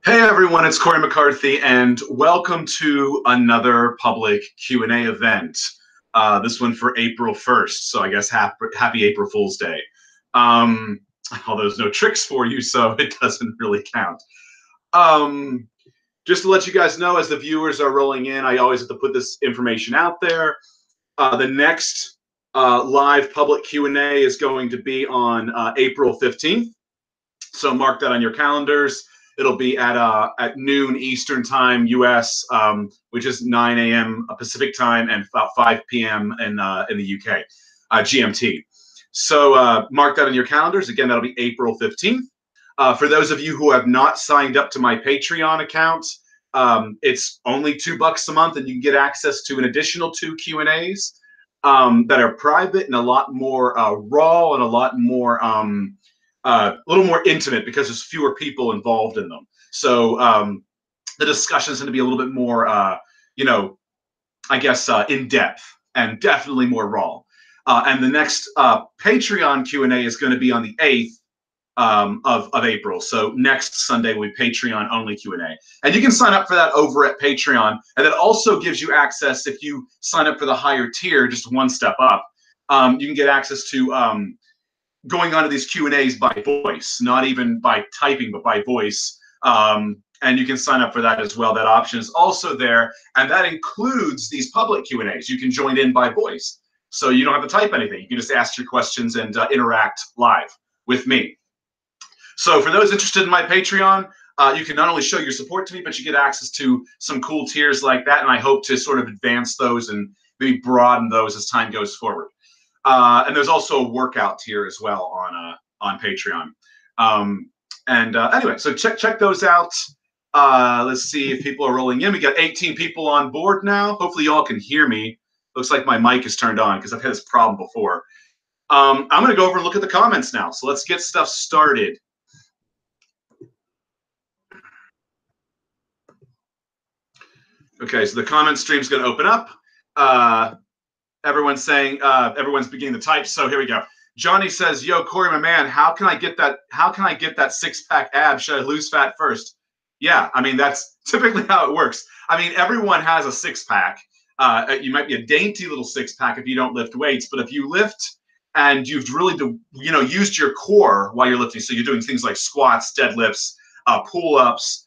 Hey everyone, it's Cory McCarthy, and welcome to another public Q&A event. This one for April 1st, so I guess happy April Fool's Day. Although there's no tricks for you, so it doesn't really count. Just to let you guys know, as the viewers are rolling in, I always have to put this information out there. The next live public Q&A is going to be on April 15th, so mark that on your calendars. It'll be at noon Eastern Time, U.S., which is 9 a.m. Pacific Time and about 5 p.m. in the U.K., GMT. So mark that on your calendars. Again, that'll be April 15th. For those of you who have not signed up to my Patreon account, it's only $2 a month, and you can get access to an additional 2 Q&As that are private and a lot more raw and a lot more a little more intimate because there's fewer people involved in them. So the discussion is going to be a little bit more, I guess, in depth and definitely more raw. And the next Patreon Q&A is going to be on the 8th of April. So next Sunday will be Patreon only Q&A. And you can sign up for that over at Patreon. And that also gives you access, if you sign up for the higher tier, just one step up, you can get access to going onto these Q&As by voice, not even by typing, but by voice. And you can sign up for that as well. That option is also there. And that includes these public Q&As. You can join in by voice. So you don't have to type anything. You can just ask your questions and interact live with me. So for those interested in my Patreon, you can not only show your support to me, but you get access to some cool tiers like that. And I hope to sort of advance those and maybe broaden those as time goes forward. And there's also a workout tier as well on Patreon. Anyway, so check those out. Let's see if people are rolling in. We got 18 people on board now. Hopefully y'all can hear me. Looks like my mic is turned on because I've had this problem before. I'm going to go over and look at the comments now. So let's get stuff started. Okay, so the comment stream is going to open up. Everyone's saying, everyone's beginning to type. So here we go. Johnny says, yo, Cory, my man, how can I get that 6-pack ab? Should I lose fat first? Yeah, I mean, that's typically how it works. I mean, everyone has a 6-pack. You might be a dainty little 6-pack if you don't lift weights, but if you lift and you've really, used your core while you're lifting, so you're doing things like squats, deadlifts, pull-ups,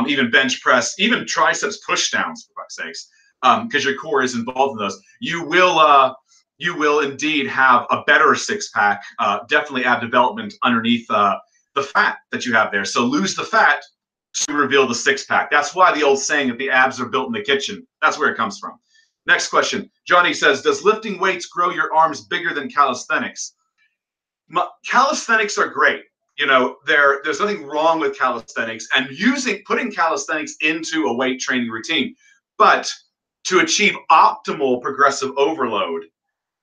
even bench press, even triceps push-downs, for fuck's sakes. Because your core is involved in those, you will indeed have a better 6-pack, definitely ab development underneath the fat that you have there. So lose the fat to reveal the 6-pack. That's why the old saying that the abs are built in the kitchen. That's where it comes from. Next question. Johnny says, does lifting weights grow your arms bigger than calisthenics? Calisthenics are great. There's nothing wrong with calisthenics and putting calisthenics into a weight training routine, but to achieve optimal progressive overload,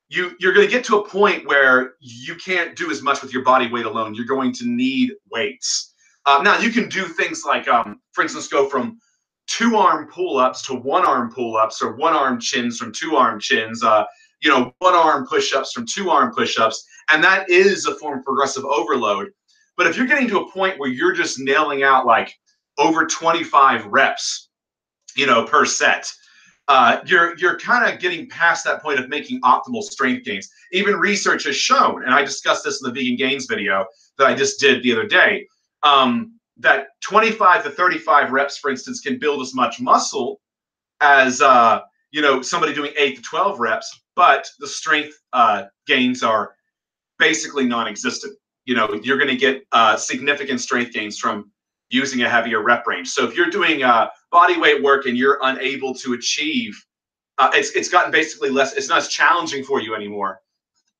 you're going to get to a point where you can't do as much with your body weight alone. You're going to need weights. Now, you can do things like, for instance, go from 2-arm pull-ups to 1-arm pull-ups, or 1-arm chins from 2-arm chins, 1-arm push-ups from 2-arm push-ups, and that is a form of progressive overload. But if you're getting to a point where you're just nailing out like over 25 reps, per set, you're kind of getting past that point of making optimal strength gains. Even research has shown, and I discussed this in the vegan gains video that I just did the other day, that 25 to 35 reps, for instance, can build as much muscle as somebody doing 8 to 12 reps, but the strength gains are basically non-existent. You're going to get significant strength gains from using a heavier rep range. So if you're doing body weight work and you're unable to achieve, it's gotten basically less, it's not as challenging for you anymore.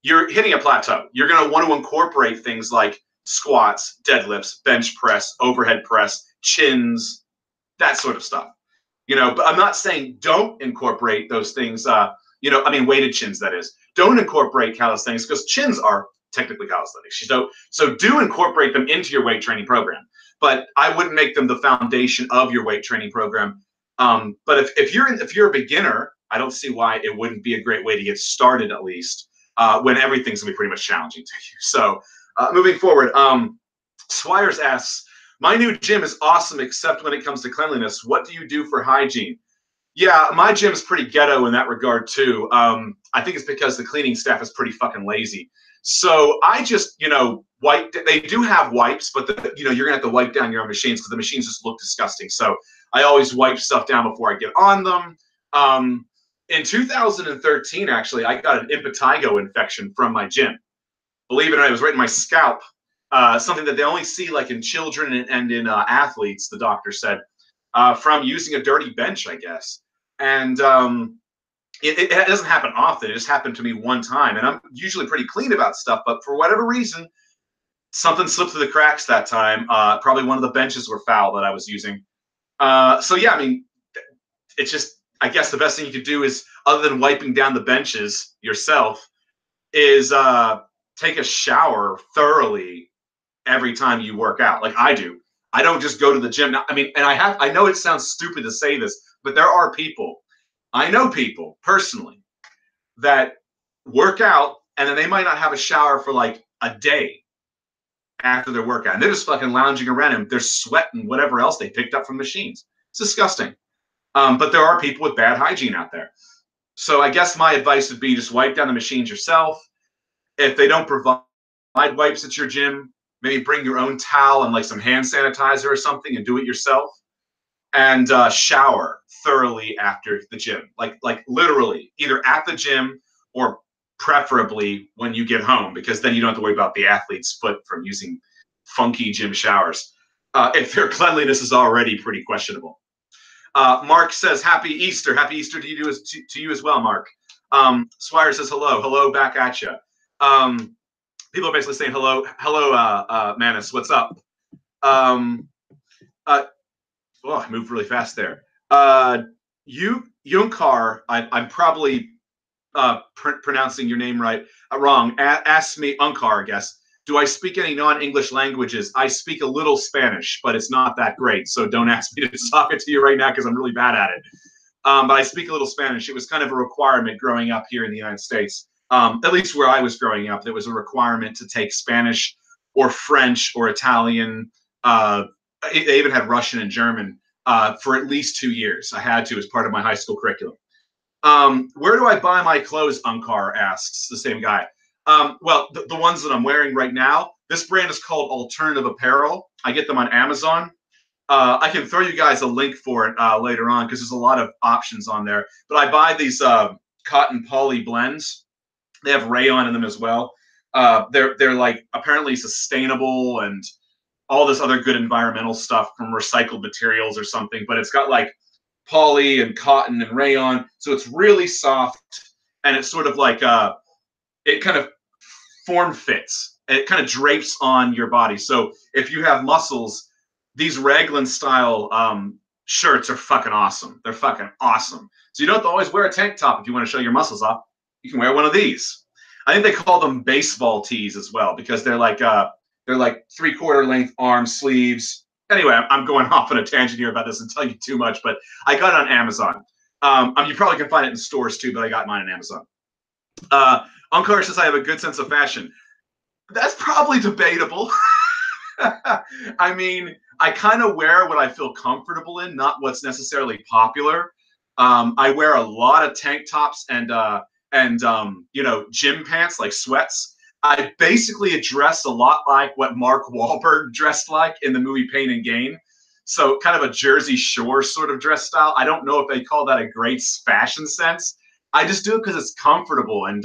You're hitting a plateau. You're going to want to incorporate things like squats, deadlifts, bench press, overhead press, chins, that sort of stuff. But I'm not saying don't incorporate those things, weighted chins, that is. Don't incorporate calisthenics, because chins are technically calisthenics. So do incorporate them into your weight training program. But I wouldn't make them the foundation of your weight training program. But if you're a beginner, I don't see why it wouldn't be a great way to get started, at least, when everything's gonna be pretty much challenging to you. So moving forward, Swires asks, My new gym is awesome, except when it comes to cleanliness. What do you do for hygiene? Yeah, my gym is pretty ghetto in that regard too. I think it's because the cleaning staff is pretty fucking lazy. So I just, wipe. They do have wipes, but you're gonna have to wipe down your own machines because the machines just look disgusting. So I always wipe stuff down before I get on them. In 2013, actually, I got an impetigo infection from my gym. Believe it or not, it was right in my scalp. Something that they only see like in children and in athletes, the doctor said, from using a dirty bench, I guess. And it doesn't happen often. It just happened to me one time. And I'm usually pretty clean about stuff, but for whatever reason, something slipped through the cracks that time. Probably one of the benches were foul that I was using. So yeah, I mean, it's just, I guess the best thing you could do is, other than wiping down the benches yourself, is take a shower thoroughly every time you work out, like I do. I don't just go to the gym. I mean, and I know it sounds stupid to say this, but there are people, I know people personally that work out and then they might not have a shower for like a day after their workout. And they're just fucking lounging around and they're sweating whatever else they picked up from machines. It's disgusting. But there are people with bad hygiene out there. So I guess my advice would be just wipe down the machines yourself. If they don't provide wipes at your gym, maybe bring your own towel and like some hand sanitizer or something and do it yourself. And shower thoroughly after the gym, like literally either at the gym or preferably when you get home, because then you don't have to worry about the athlete's foot from using funky gym showers if their cleanliness is already pretty questionable. Mark says, Happy Easter. Happy Easter to you as well, Mark. Swire says, hello back at you. People are basically saying hello, Manus, what's up? Oh, I moved really fast there. Yunkar, I'm probably pronouncing your name wrong. Ask me, Unkar, I guess. Do I speak any non-English languages? I speak a little Spanish, but it's not that great. So don't ask me to talk it to you right now because I'm really bad at it. But I speak a little Spanish. It was kind of a requirement growing up here in the United States. At least where I was growing up, there was a requirement to take Spanish or French or Italian. They even had Russian and German for at least 2 years. I had to as part of my high school curriculum. Where do I buy my clothes, Unkar asks the same guy. Well, the ones that I'm wearing right now, this brand is called Alternative Apparel. I get them on Amazon. I can throw you guys a link for it later on because there's a lot of options on there. But I buy these cotton poly blends. They have rayon in them as well. They're like apparently sustainable and all this other good environmental stuff from recycled materials or something. But it's got like poly and cotton and rayon, so it's really soft and it's sort of like it kind of form fits. It kind of drapes on your body. So if you have muscles, these raglan style shirts are fucking awesome. They're fucking awesome. So you don't have to always wear a tank top if you want to show your muscles off. You can wear one of these. I think they call them baseball tees as well because they're like 3/4 length arm sleeves. Anyway, I'm going off on a tangent here about this and telling you too much, but I got it on Amazon. You probably can find it in stores too, but I got mine on Amazon. Unkar says I have a good sense of fashion. That's probably debatable. I mean, I kind of wear what I feel comfortable in, not what's necessarily popular. I wear a lot of tank tops and gym pants like sweats. I basically dress a lot like what Mark Wahlberg dressed like in the movie Pain and Gain. So kind of a Jersey Shore sort of dress style. I don't know if they call that a great fashion sense. I just do it because it's comfortable. And,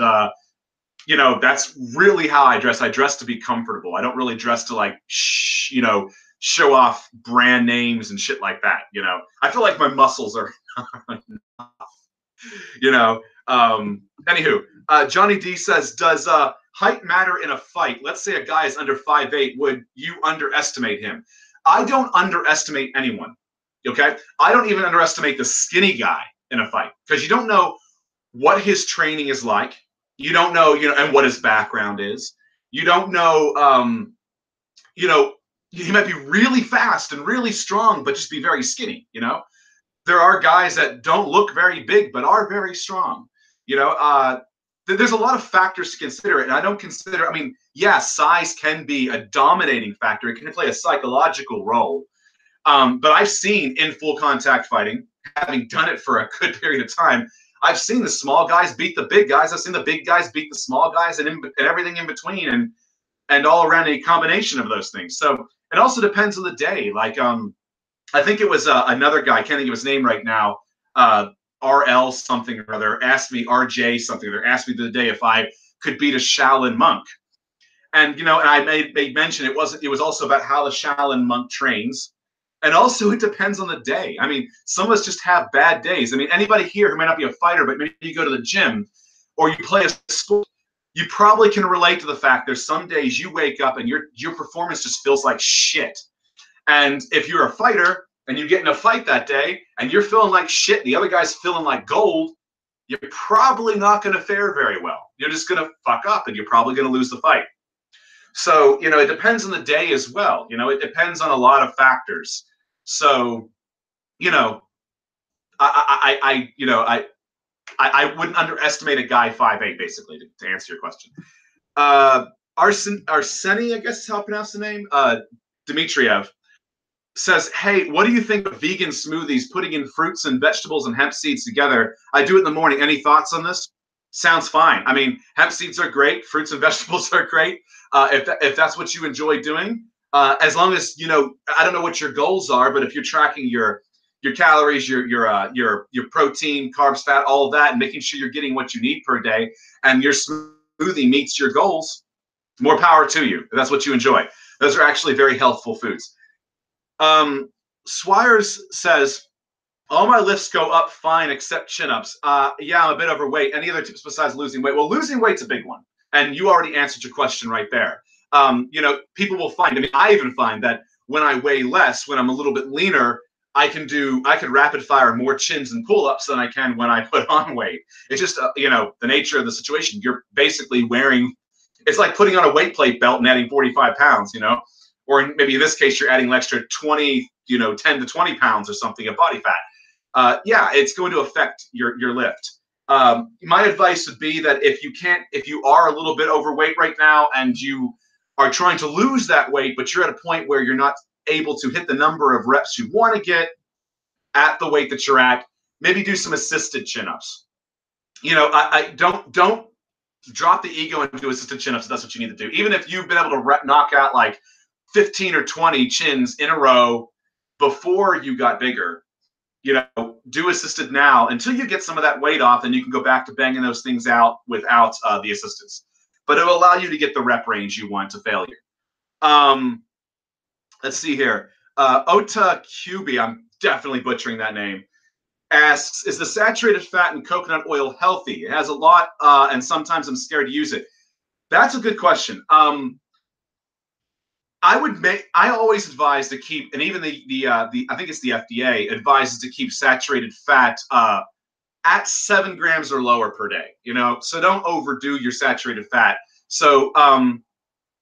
that's really how I dress. I dress to be comfortable. I don't really dress to like, show off brand names and shit like that. I feel like my muscles are, anywho, Johnny D says, does height matter in a fight? Let's say a guy is under 5'8". Would you underestimate him? I don't underestimate anyone. Okay. I don't even underestimate the skinny guy in a fight because you don't know what his training is like. You don't know, and what his background is. You don't know, he might be really fast and really strong, but just be very skinny. There are guys that don't look very big, but are very strong. There's a lot of factors to consider. And I don't consider, yeah, size can be a dominating factor. It can play a psychological role. But I've seen in full contact fighting, having done it for a good period of time, I've seen the small guys beat the big guys. I've seen the big guys beat the small guys, and everything in between, and all around a combination of those things. So it also depends on the day. Like I think it was another guy, I can't think of his name right now, RL something or other, asked me, RJ something or other, asked me the other day if I could beat a Shaolin monk. And, and I made mention it was also about how the Shaolin monk trains. And also it depends on the day. I mean, some of us just have bad days. I mean, anybody here who may not be a fighter, but maybe you go to the gym or you play a sport, you probably can relate to the fact there's some days you wake up and your performance just feels like shit. And if you're a fighter and you get in a fight that day and you're feeling like shit, the other guy's feeling like gold, you're probably not going to fare very well. You're just going to fuck up and you're probably going to lose the fight. So, it depends on the day as well. It depends on a lot of factors. So, I wouldn't underestimate a guy 5'8", basically, to answer your question. Arseny, I guess is how I pronounce the name, Dmitriev, says, hey, what do you think of vegan smoothies, putting in fruits and vegetables and hemp seeds together? I do it in the morning. Any thoughts on this? Sounds fine. I mean, hemp seeds are great. Fruits and vegetables are great. If that's what you enjoy doing, as long as, I don't know what your goals are, but if you're tracking your calories, your protein, carbs, fat, all of that, and making sure you're getting what you need per day, and your smoothie meets your goals, more power to you. If that's what you enjoy. Those are actually very healthful foods. Swires says, all my lifts go up fine except chin-ups. Yeah, I'm a bit overweight. Any other tips besides losing weight? Well, losing weight's a big one. And you already answered your question right there. People will find, I even find that when I weigh less, when I'm a little bit leaner, I could rapid fire more chins and pull-ups than I can when I put on weight. It's just, the nature of the situation. You're basically wearing, it's like putting on a weight plate belt and adding 45 pounds, or maybe in this case, you're adding an extra 10 to 20 pounds or something of body fat. Yeah, it's going to affect your lift. My advice would be that if you are a little bit overweight right now and you are trying to lose that weight, but you're at a point where you're not able to hit the number of reps you want to get at the weight that you're at, maybe do some assisted chin-ups. I don't drop the ego and do assisted chin-ups if that's what you need to do. Even if you've been able to knock out like 15 or 20 chins in a row before you got bigger, do assisted now until you get some of that weight off, and you can go back to banging those things out without the assistance. But it will allow you to get the rep range you want to failure. Let's see here. Ota Cubi, I'm definitely butchering that name, asks, is the saturated fat in coconut oil healthy? It has a lot, and sometimes I'm scared to use it. That's a good question. I always advise to keep, and even the I think it's the FDA advises to keep saturated fat at 7 grams or lower per day. So don't overdo your saturated fat. So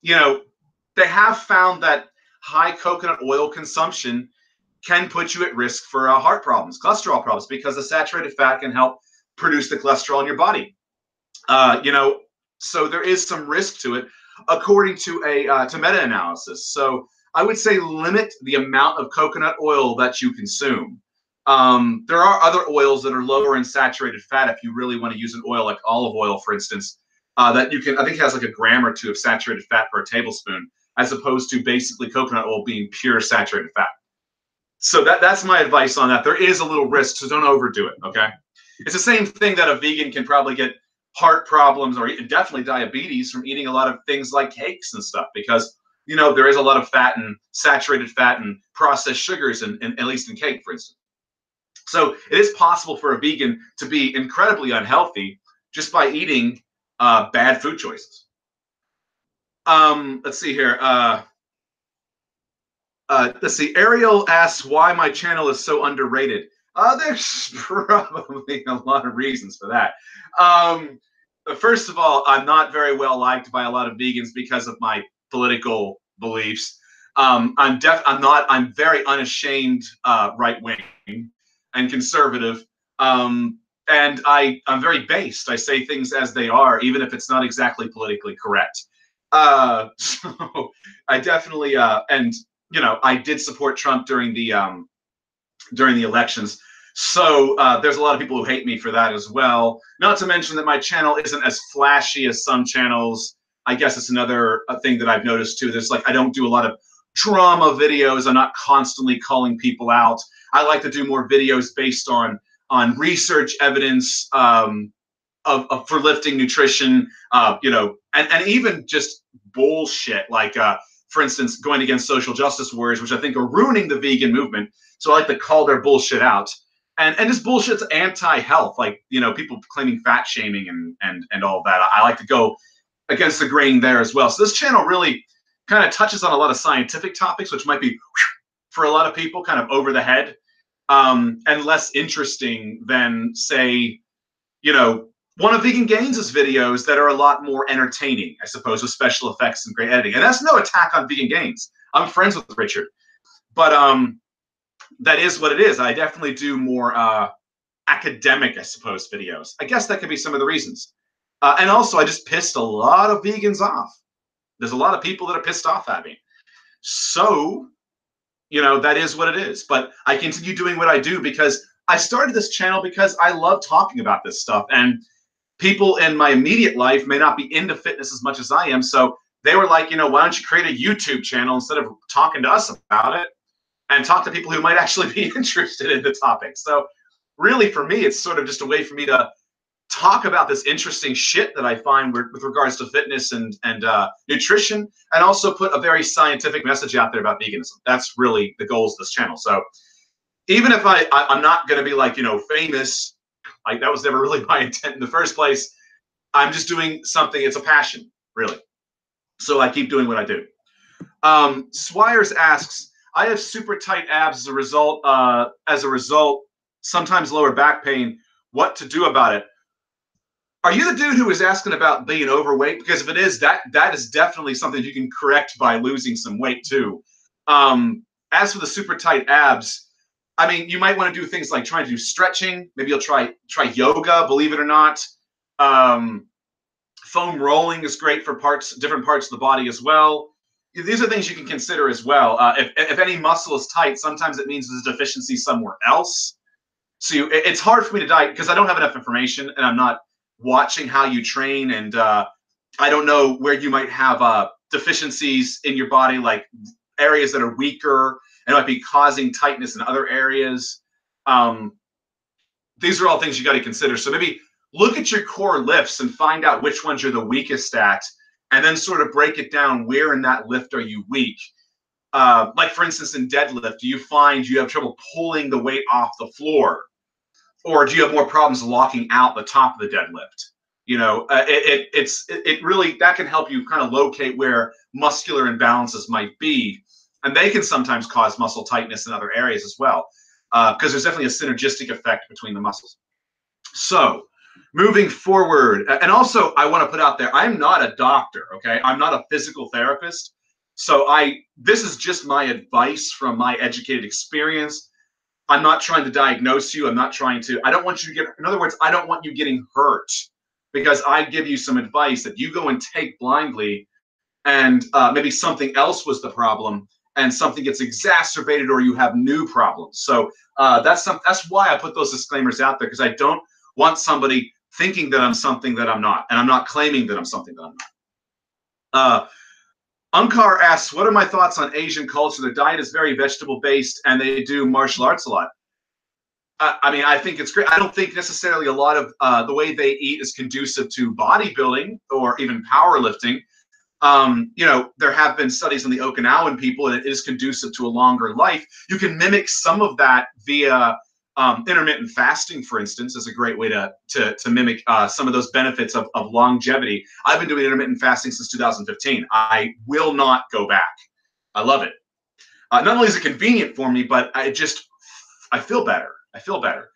they have found that high coconut oil consumption can put you at risk for heart problems, cholesterol problems, because the saturated fat can help produce the cholesterol in your body. So there is some risk to it, according to to meta-analysis. So I would say limit the amount of coconut oil that you consume. There are other oils that are lower in saturated fat if you really want to use an oil like olive oil, for instance, that you can, I think, has like a gram or two of saturated fat per tablespoon, as opposed to basically coconut oil being pure saturated fat. So that's my advice on that. There is a little risk, so don't overdo it, okay? It's the same thing that a vegan can probably get heart problems or definitely diabetes from eating a lot of things like cakes and stuff, because there is a lot of fat and saturated fat and processed sugars in at least in cake, for instance. So it is possible for a vegan to be incredibly unhealthy just by eating bad food choices. Let's see here. Let's see. Ariel asks why my channel is so underrated. There's probably a lot of reasons for that. First of all, I'm not very well liked by a lot of vegans because of my political beliefs. I'm very unashamed right wing and conservative. And I'm very based. I say things as they are, even if it's not exactly politically correct. So I definitely and you know, I did support Trump during the elections. So there's a lot of people who hate me for that as well. Not to mention that my channel isn't as flashy as some channels. I guess it's another thing that I've noticed too. There's like, I don't do a lot of drama videos. I'm not constantly calling people out. I like to do more videos based on research evidence for lifting, nutrition, you know, and even just bullshit like, for instance, going against social justice warriors, which I think are ruining the vegan movement. So I like to call their bullshit out. And this bullshit's anti-health, like, you know, people claiming fat shaming and all that. I like to go against the grain there as well. So this channel really kind of touches on a lot of scientific topics, which might be for a lot of people kind of over the head, and less interesting than, say, you know, one of Vegan Gains' videos that are a lot more entertaining, I suppose, with special effects and great editing. And that's no attack on Vegan Gains. I'm friends with Richard, but that is what it is. I definitely do more academic, I suppose, videos. I guess that could be some of the reasons. And also, I just pissed a lot of vegans off. There's a lot of people that are pissed off at me. So, you know, that is what it is. But I continue doing what I do because I started this channel because I love talking about this stuff. And people in my immediate life may not be into fitness as much as I am. So they were like, you know, why don't you create a YouTube channel instead of talking to us about it, and talk to people who might actually be interested in the topic. So really, for me, it's sort of just a way for me to talk about this interesting shit that I find with regards to fitness and nutrition, and also put a very scientific message out there about veganism. That's really the goals of this channel. So even if I'm not going to be like, you know, famous, like that was never really my intent in the first place. I'm just doing something. It's a passion, really. So I keep doing what I do. Swires asks, I have super tight abs as a result, sometimes lower back pain. What to do about it? Are you the dude who was asking about being overweight? Because if it is, that is definitely something you can correct by losing some weight too. As for the super tight abs, I mean, you might want to do things like trying to do stretching. Maybe you'll try yoga, believe it or not. Foam rolling is great for different parts of the body as well. These are things you can consider as well. If any muscle is tight, sometimes it means there's a deficiency somewhere else. So it's hard for me to diet because I don't have enough information and I'm not watching how you train, and I don't know where you might have deficiencies in your body, like areas that are weaker and might be causing tightness in other areas. These are all things you got to consider. So maybe look at your core lifts and find out which ones you're the weakest at, and then sort of break it down. Where in that lift are you weak? Like, for instance, in deadlift, do you find you have trouble pulling the weight off the floor? Or do you have more problems locking out the top of the deadlift? You know, it really, that can help you kind of locate where muscular imbalances might be. And they can sometimes cause muscle tightness in other areas as well, because there's definitely a synergistic effect between the muscles. So moving forward, and also I want to put out there, I'm not a doctor, okay? I'm not a physical therapist. So this is just my advice from my educated experience. I'm not trying to diagnose you. I don't want you to in other words, I don't want you getting hurt because I give you some advice that you go and take blindly, and maybe something else was the problem and something gets exacerbated or you have new problems. So that's why I put those disclaimers out there, because I don't want somebody thinking that I'm something that I'm not, and I'm not claiming that I'm something that I'm not. Unkar asks, what are my thoughts on Asian culture? Their diet is very vegetable-based, and they do martial arts a lot. I mean, I think it's great. I don't think necessarily a lot of the way they eat is conducive to bodybuilding or even powerlifting. You know, there have been studies on the Okinawan people, and it is conducive to a longer life. You can mimic some of that via intermittent fasting, for instance, is a great way to mimic some of those benefits of longevity. I've been doing intermittent fasting since 2015. I will not go back. I love it. Not only is it convenient for me, but I feel better. I feel better.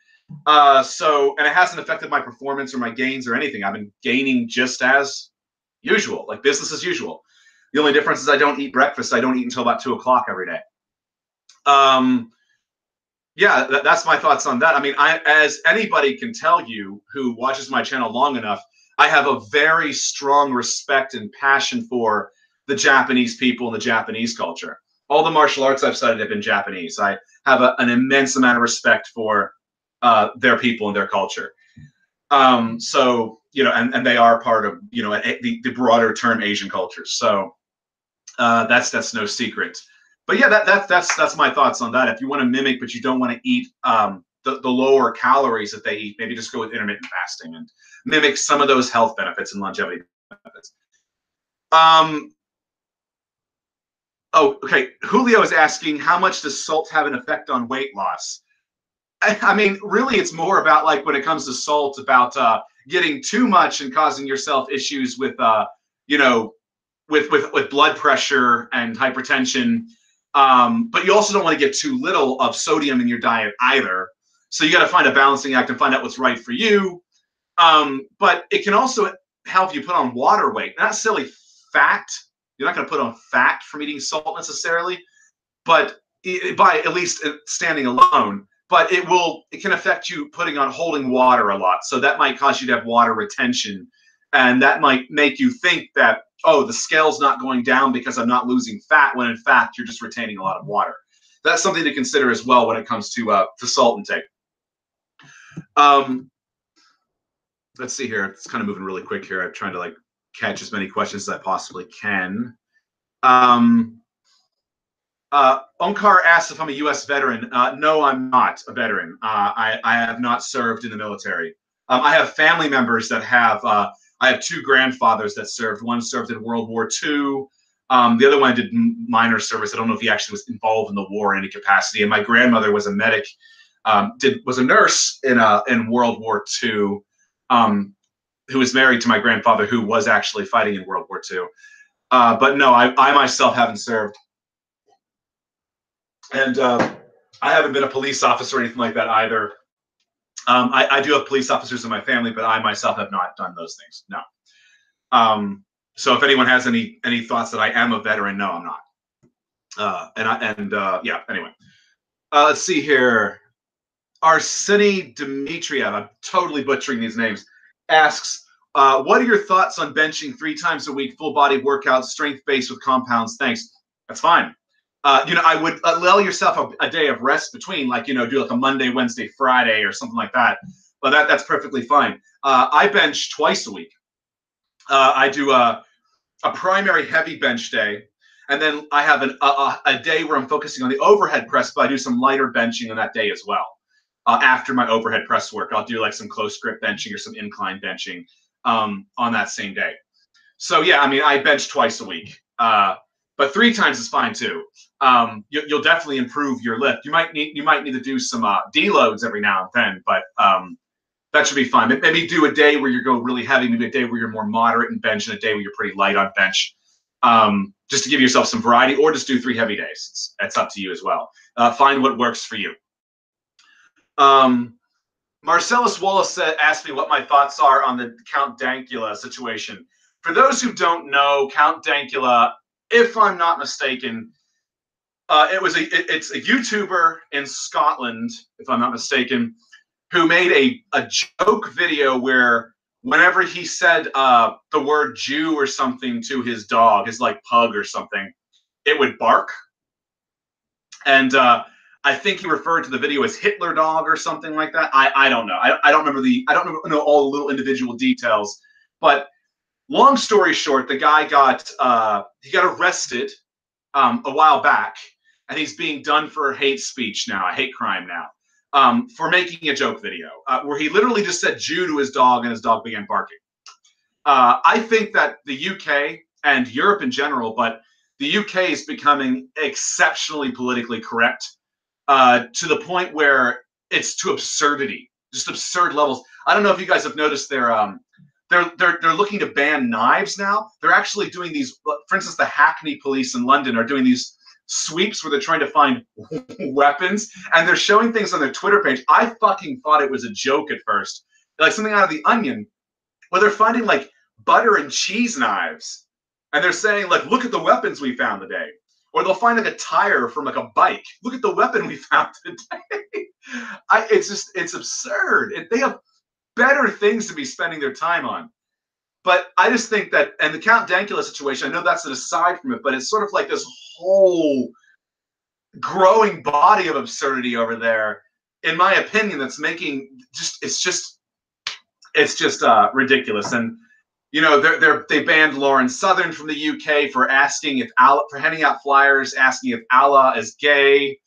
And it hasn't affected my performance or my gains or anything. I've been gaining just as usual, like business as usual. The only difference is I don't eat breakfast. I don't eat until about 2 o'clock every day. Yeah, that's my thoughts on that. I mean, as anybody can tell you who watches my channel long enough, I have a very strong respect and passion for the Japanese people and the Japanese culture. All the martial arts I've studied have been Japanese. I have an immense amount of respect for their people and their culture. So, you know, and they are part of, you know, the broader term Asian culture. So that's no secret. But yeah, that's my thoughts on that. If you want to mimic, but you don't want to eat the lower calories that they eat, maybe just go with intermittent fasting and mimic some of those health benefits and longevity benefits. Oh, okay. Julio is asking, how much does salt have an effect on weight loss? I mean, really, it's more about, like, when it comes to salt, about getting too much and causing yourself issues with, you know, with blood pressure and hypertension. But you also don't want to get too little of sodium in your diet either. So you got to find a balancing act and find out what's right for you. But it can also help you put on water weight, not necessarily fat. You're not going to put on fat from eating salt necessarily, but by at least standing alone. But it can affect you holding water a lot. So that might cause you to have water retention. And that might make you think that, oh, the scale's not going down because I'm not losing fat, when in fact you're just retaining a lot of water. That's something to consider as well when it comes to salt intake. Let's see here. It's kind of moving really quick here. I'm trying to, like, catch as many questions as I possibly can. Onkar asks if I'm a U.S. veteran. No, I'm not a veteran. I have not served in the military. I have family members that have. I have two grandfathers that served. One served in World War II. The other one did minor service. I don't know if he actually was involved in the war in any capacity. And my grandmother was a medic, was a nurse in World War II, who was married to my grandfather, who was actually fighting in World War II. But no, I myself haven't served. And I haven't been a police officer or anything like that either. I do have police officers in my family, but I myself have not done those things. No. So if anyone has any thoughts that I am a veteran, no, I'm not. Yeah. Anyway, let's see here. Arseny Dmitriev, I'm totally butchering these names, asks, what are your thoughts on benching 3 times a week, full body workouts, strength based with compounds? Thanks. That's fine. You know, I would allow yourself a day of rest between, like, you know, do like a Monday, Wednesday, Friday or something like that. But that's perfectly fine. I bench twice a week. I do a primary heavy bench day, and then I have a day where I'm focusing on the overhead press, but I do some lighter benching on that day as well. After my overhead press work, I'll do like some close grip benching or some incline benching on that same day. So yeah, I mean, I bench twice a week. But 3 times is fine too. You'll definitely improve your lift. You might need to do some deloads every now and then, but that should be fine. Maybe do a day where you go really heavy, maybe a day where you're more moderate in bench, and a day where you're pretty light on bench, just to give yourself some variety, or just do 3 heavy days. It's up to you as well. Find what works for you. Marcellus Wallace asked me what my thoughts are on the Count Dankula situation. For those who don't know, Count Dankula, if I'm not mistaken, it's a YouTuber in Scotland, if I'm not mistaken, who made a joke video where whenever he said the word Jew or something to his dog, his like pug or something, it would bark. And I think he referred to the video as Hitler dog or something like that. I don't know. I don't know all the little individual details, but long story short, the guy got arrested a while back, and he's being done for hate speech now, a hate crime now, for making a joke video where he literally just said Jew to his dog, and his dog began barking. I think that the UK and Europe in general, but the UK is becoming exceptionally politically correct to the point where it's to absurdity, just absurd levels. I don't know if you guys have noticed they're looking to ban knives now. They're actually doing these, for instance, the Hackney police in London are doing these sweeps where they're trying to find weapons, and they're showing things on their Twitter page. I fucking thought it was a joke at first, like something out of The Onion, where they're finding like butter and cheese knives, and they're saying like, look at the weapons we found today. Or they'll find like a tire from like a bike. Look at the weapon we found today. It's absurd. They have better things to be spending their time on. But I just think that, and the Count Dankula situation, I know that's an aside from it, but it's sort of like this whole growing body of absurdity over there, in my opinion, that's making it's just ridiculous. And you know, they banned Lauren Southern from the UK for asking if Allah, for handing out flyers asking if Allah is gay,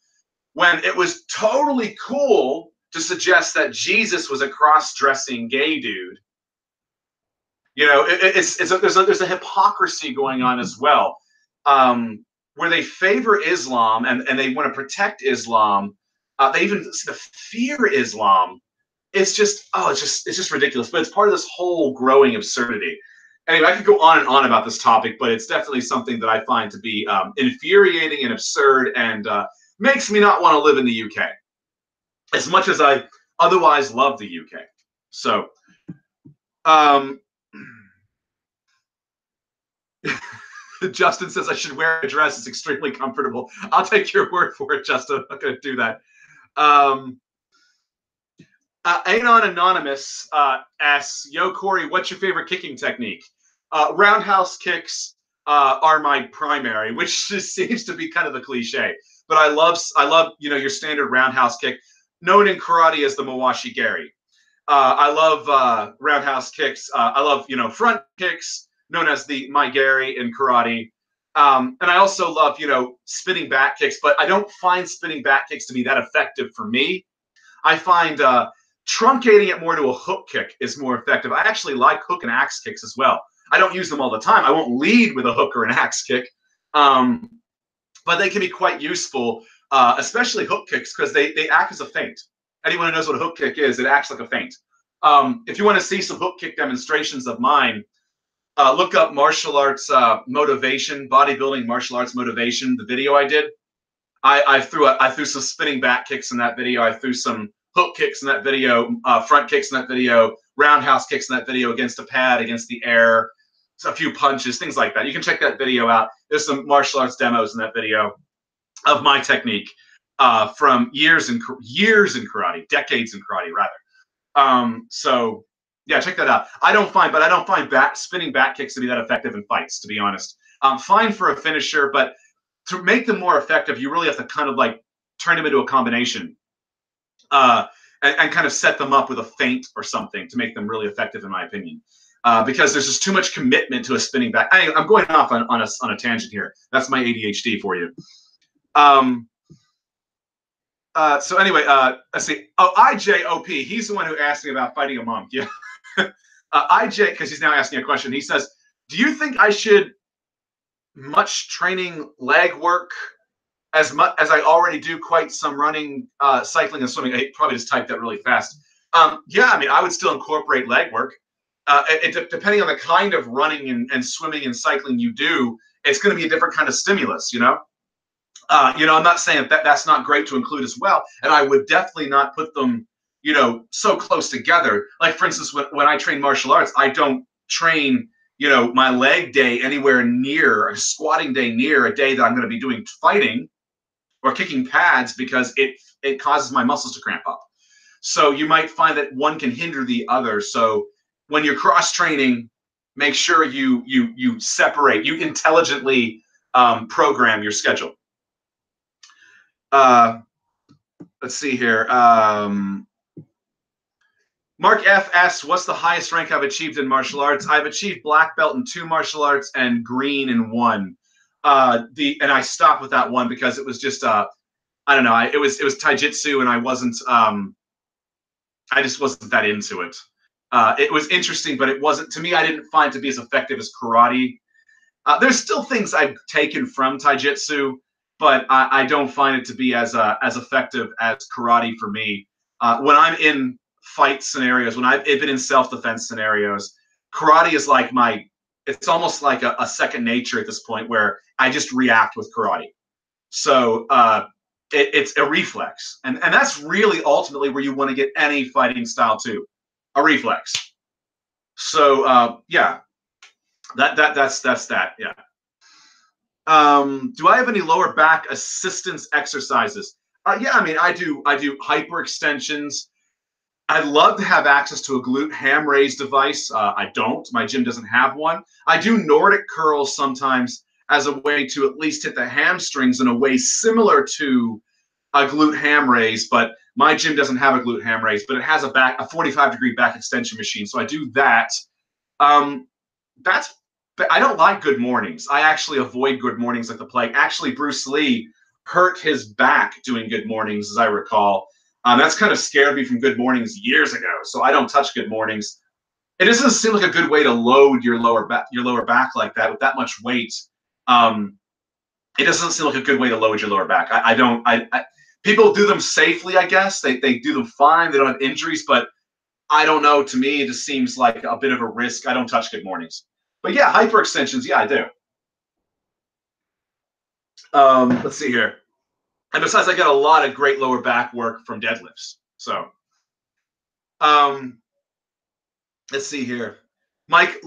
when it was totally cool to suggest that Jesus was a cross-dressing gay dude. You know, there's a hypocrisy going on as well, where they favor Islam and they want to protect Islam. They even fear Islam. It's just ridiculous. But it's part of this whole growing absurdity. Anyway, I could go on and on about this topic, but it's definitely something that I find to be infuriating and absurd, and makes me not want to live in the UK as much as I otherwise love the UK. So, Justin says I should wear a dress. It's extremely comfortable. I'll take your word for it, Justin. I'm not going to do that. Anon Anonymous asks, "Yo, Cory, what's your favorite kicking technique?" Roundhouse kicks are my primary, which just seems to be kind of a cliche. But I love your standard roundhouse kick, known in karate as the Mawashi Geri. I love roundhouse kicks. I love front kicks, known as the Maigeri in karate. And I also love spinning back kicks, but I don't find spinning back kicks to be that effective for me. I find truncating it more to a hook kick is more effective. I actually like hook and axe kicks as well. I don't use them all the time. I won't lead with a hook or an axe kick, but they can be quite useful, especially hook kicks, because they act as a feint. Anyone who knows what a hook kick is, it acts like a feint. If you want to see some hook kick demonstrations of mine, look up martial arts motivation, bodybuilding martial arts motivation, the video I did. I threw some spinning back kicks in that video. I threw some hook kicks in that video, front kicks in that video, roundhouse kicks in that video against a pad, against the air, a few punches, things like that. You can check that video out. There's some martial arts demos in that video of my technique from years in karate, decades in karate rather. So yeah, check that out. I don't find spinning back kicks to be that effective in fights, to be honest. Fine for a finisher, but to make them more effective, you really have to kind of like turn them into a combination, and kind of set them up with a feint or something to make them really effective, in my opinion. Because there's just too much commitment to a spinning back. I'm going off on a tangent here. That's my ADHD for you. So anyway, let's see. Oh, IJOP. He's the one who asked me about fighting a monk. Yeah. IJ, because he's now asking a question. He says, "Do you think I should much training leg work as much as I already do quite some running, cycling, and swimming?" I probably just typed that really fast. Yeah, I mean, I would still incorporate leg work. Depending on the kind of running and swimming and cycling you do, it's going to be a different kind of stimulus, I'm not saying that's not great to include as well. And I would definitely not put them, so close together. Like, for instance, when I train martial arts, I don't train, my leg day anywhere near a squatting day near a day that I'm going to be doing fighting or kicking pads, because it causes my muscles to cramp up. So you might find that one can hinder the other. So when you're cross training, make sure you separate, you intelligently program your schedule. Let's see here. Mark F asks, "What's the highest rank I've achieved in martial arts?" I've achieved black belt in 2 martial arts and green in 1. And I stopped with that one because it was just I don't know. It was taijutsu, and I just wasn't that into it. It was interesting, but it wasn't, to me. I didn't find it to be as effective as karate. There's still things I've taken from taijutsu, but I don't find it to be as effective as karate for me. When I'm in fight scenarios, when I've been in self-defense scenarios, karate is like it's almost like a second nature at this point, where I just react with karate. So it's a reflex. And that's really ultimately where you want to get any fighting style to, a reflex. So yeah, that's that. Yeah. Do I have any lower back assistance exercises? Yeah, I mean, I do hyperextensions. I'd love to have access to a glute ham raise device. I don't. My gym doesn't have one. I do Nordic curls sometimes as a way to at least hit the hamstrings in a way similar to a glute ham raise, but my gym doesn't have a glute ham raise, but it has a 45-degree back extension machine. So I do that. I don't like good mornings. I actually avoid good mornings like the plague. Actually, Bruce Lee hurt his back doing good mornings, as I recall. That's kind of scared me from good mornings years ago. So I don't touch good mornings. It doesn't seem like a good way to load your lower back like that with that much weight. It doesn't seem like a good way to load your lower back. People do them safely, I guess. They do them fine. They don't have injuries, but I don't know. To me, it just seems like a bit of a risk. I don't touch good mornings. But yeah, hyperextensions, yeah, I do. Let's see here. And besides, I get a lot of great lower back work from deadlifts. So, let's see here. Mike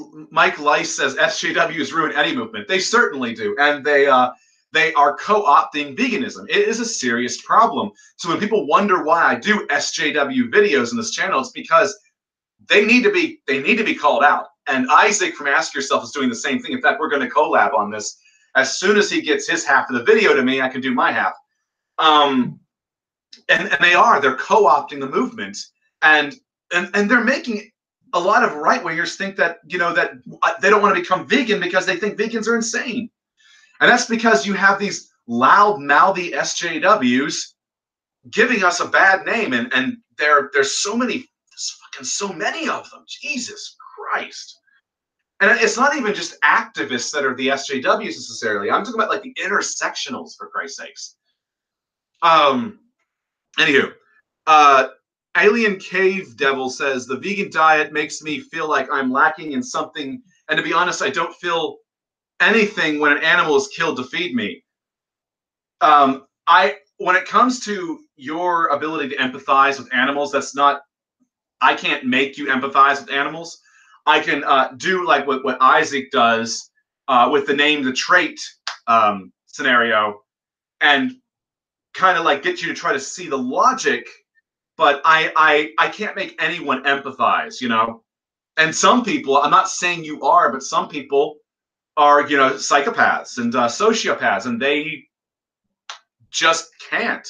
Leiss says SJWs ruin any movement. They certainly do, and they are co-opting veganism. It is a serious problem. So when people wonder why I do SJW videos in this channel, it's because they need to be called out. And Isaac from Ask Yourself is doing the same thing. In fact, we're going to collab on this. As soon as he gets his half of the video to me, I can do my half. And they're co-opting the movement, and they're making a lot of right-wingers think that, that they don't want to become vegan because they think vegans are insane. And that's because you have these loud, mouthy SJWs giving us a bad name, and there's so many of them. Jesus Christ. And it's not even just activists that are the SJWs necessarily. I'm talking about like the intersectionals, for Christ's sakes. Anywho, Alien Cave Devil says the vegan diet makes me feel like I'm lacking in something, and to be honest, I don't feel anything when an animal is killed to feed me. When it comes to your ability to empathize with animals, I can't make you empathize with animals. I can do like what Isaac does with the name the trait scenario, and kind of like get you to try to see the logic, but I can't make anyone empathize, And some people, I'm not saying you are, but some people are, psychopaths and sociopaths, and they just can't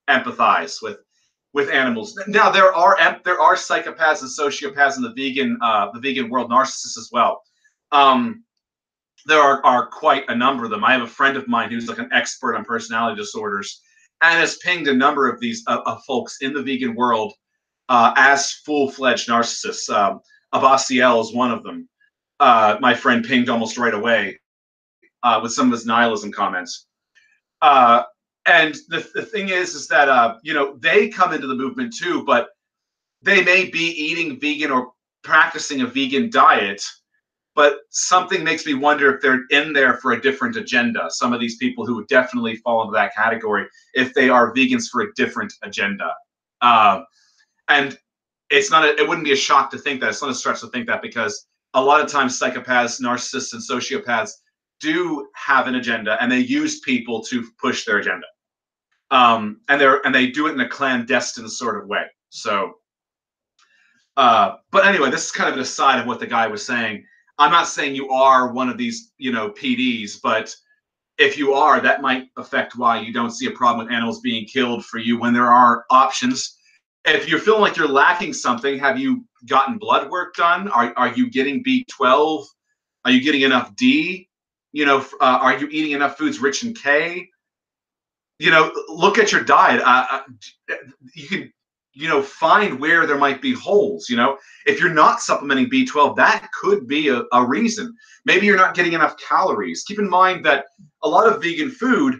empathize with animals. Now there are psychopaths and sociopaths in the vegan world, narcissists as well. There are quite a number of them. I have a friend of mine who's like an expert on personality disorders, and has pinged a number of these folks in the vegan world as full-fledged narcissists. Abasiel is one of them. My friend pinged almost right away with some of his nihilism comments. And the thing is that, they come into the movement too, but they may be eating vegan or practicing a vegan diet, but something makes me wonder if they're in there for a different agenda. Some of these people who would definitely fall into that category if they are vegans for a different agenda. And it wouldn't be a shock to think that. It's not a stretch to think that, because a lot of times psychopaths, narcissists, and sociopaths do have an agenda, and they use people to push their agenda. And they do it in a clandestine sort of way. So, but anyway, this is kind of an aside of what the guy was saying. I'm not saying you are one of these, PDs, but if you are, that might affect why you don't see a problem with animals being killed for you when there are options. If you're feeling like you're lacking something, have you gotten blood work done? Are you getting B12? Are you getting enough D? Are you eating enough foods rich in K? Look at your diet. You can, find where there might be holes. If you're not supplementing B12, that could be a reason. Maybe you're not getting enough calories. Keep in mind that a lot of vegan food,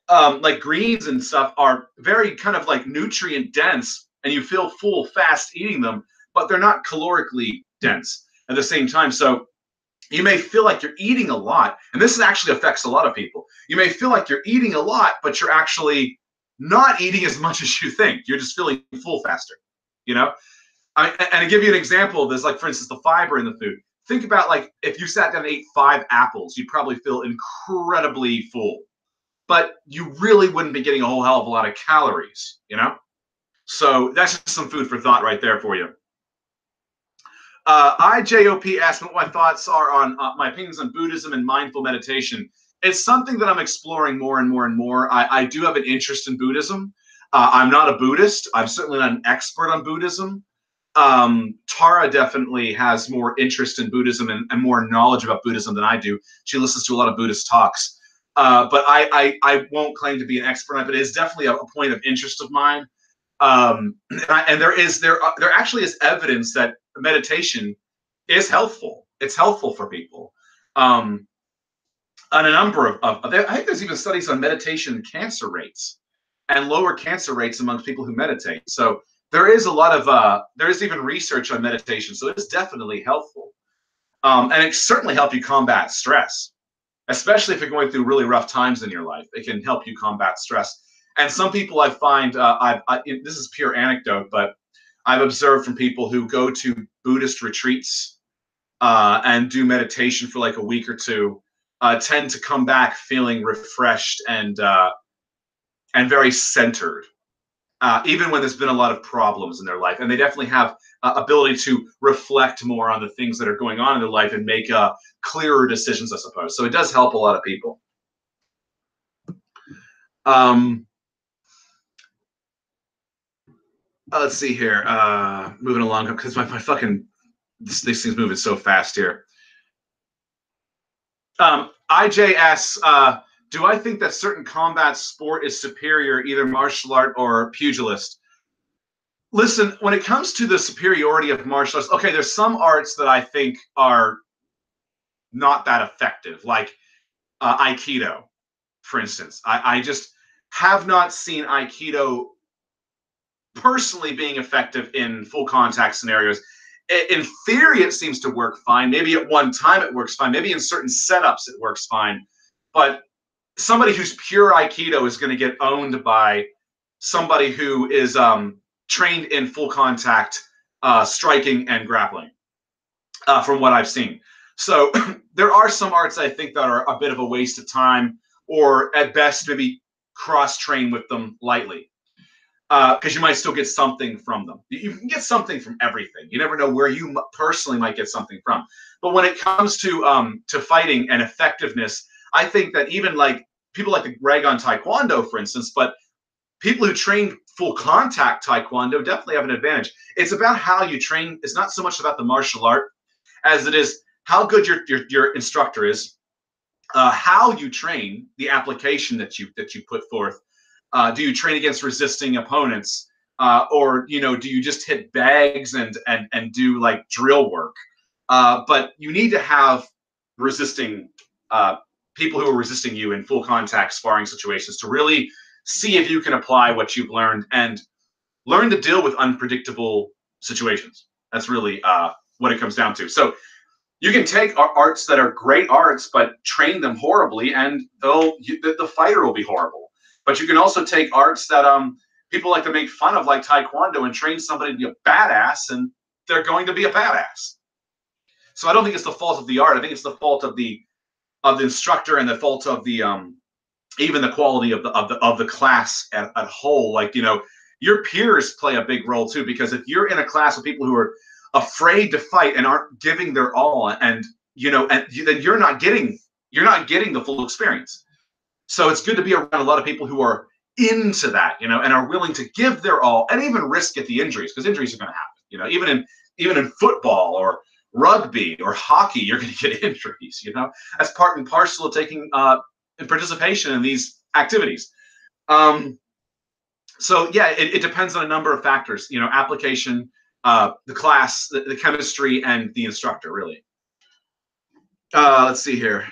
like greens and stuff, are very kind of like nutrient dense, and you feel full fast eating them, but they're not calorically dense at the same time. So you may feel like you're eating a lot, and this actually affects a lot of people. You may feel like you're eating a lot, but you're actually not eating as much as you think. You're just feeling full faster, And to give you an example of this, like for instance, the fiber in the food. Think about like if you sat down and ate 5 apples, you'd probably feel incredibly full, but you really wouldn't be getting a whole hell of a lot of calories, So that's just some food for thought right there for you. IJOP asked what my thoughts are on my opinions on Buddhism and mindful meditation. It's something that I'm exploring more and more and more. I do have an interest in Buddhism. I'm not a Buddhist. I'm certainly not an expert on Buddhism. Tara definitely has more interest in Buddhism and more knowledge about Buddhism than I do. She listens to a lot of Buddhist talks. But I won't claim to be an expert on it, but it is definitely a point of interest of mine. And there actually is evidence that meditation is helpful. It's helpful for people. On a number of I think there's even studies on meditation and cancer rates and lower cancer rates amongst people who meditate. So there is a lot of there is even research on meditation. So it's definitely helpful. And it certainly helps you combat stress, especially if you're going through really rough times in your life. It can help you combat stress. And some people I find, this is pure anecdote, but I've observed from people who go to Buddhist retreats and do meditation for like a week or two, tend to come back feeling refreshed and very centered, even when there's been a lot of problems in their life. And they definitely have ability to reflect more on the things that are going on in their life and make clearer decisions, I suppose. So it does help a lot of people. Let's see here. Moving along because my fucking this thing's moving so fast here. IJ asks, do I think that certain combat sport is superior, either martial art or pugilist? Listen, when it comes to the superiority of martial arts, okay, there's some arts that I think are not that effective, like Aikido, for instance. I just have not seen Aikido personally being effective in full contact scenarios. In theory, it seems to work fine. Maybe at one time it works fine. Maybe in certain setups it works fine. But somebody who's pure Aikido is going to get owned by somebody who is trained in full contact striking and grappling, from what I've seen. So there are some arts I think that are a bit of a waste of time, or at best maybe cross-train with them lightly. Because you might still get something from them. You can get something from everything. You never know where you personally might get something from. But when it comes to fighting and effectiveness, I think that even like people like to rag on Taekwondo, for instance, but people who train full contact Taekwondo definitely have an advantage. It's about how you train. It's not so much about the martial art as it is how good your instructor is, how you train, the application that you put forth. Do you train against resisting opponents, or do you just hit bags and do like drill work? But you need to have resisting people who are resisting you in full contact sparring situations to really see if you can apply what you've learned and learn to deal with unpredictable situations. That's really what it comes down to. So you can take arts that are great arts, but train them horribly, and the fighter will be horrible. But you can also take arts that people like to make fun of, like Taekwondo, and train somebody to be a badass, and they're going to be a badass. So I don't think it's the fault of the art. I think it's the fault of the instructor and the fault of the even the quality of the class at whole. Like, your peers play a big role too, because if you're in a class of people who are afraid to fight and aren't giving their all, and then you're not getting the full experience. So it's good to be around a lot of people who are into that, and are willing to give their all and even risk at the injuries, because injuries are going to happen. Even in football or rugby or hockey, you're going to get injuries. That's part and parcel of taking participation in these activities. So yeah, it depends on a number of factors. Application, the class, the chemistry, and the instructor. Really. Let's see here.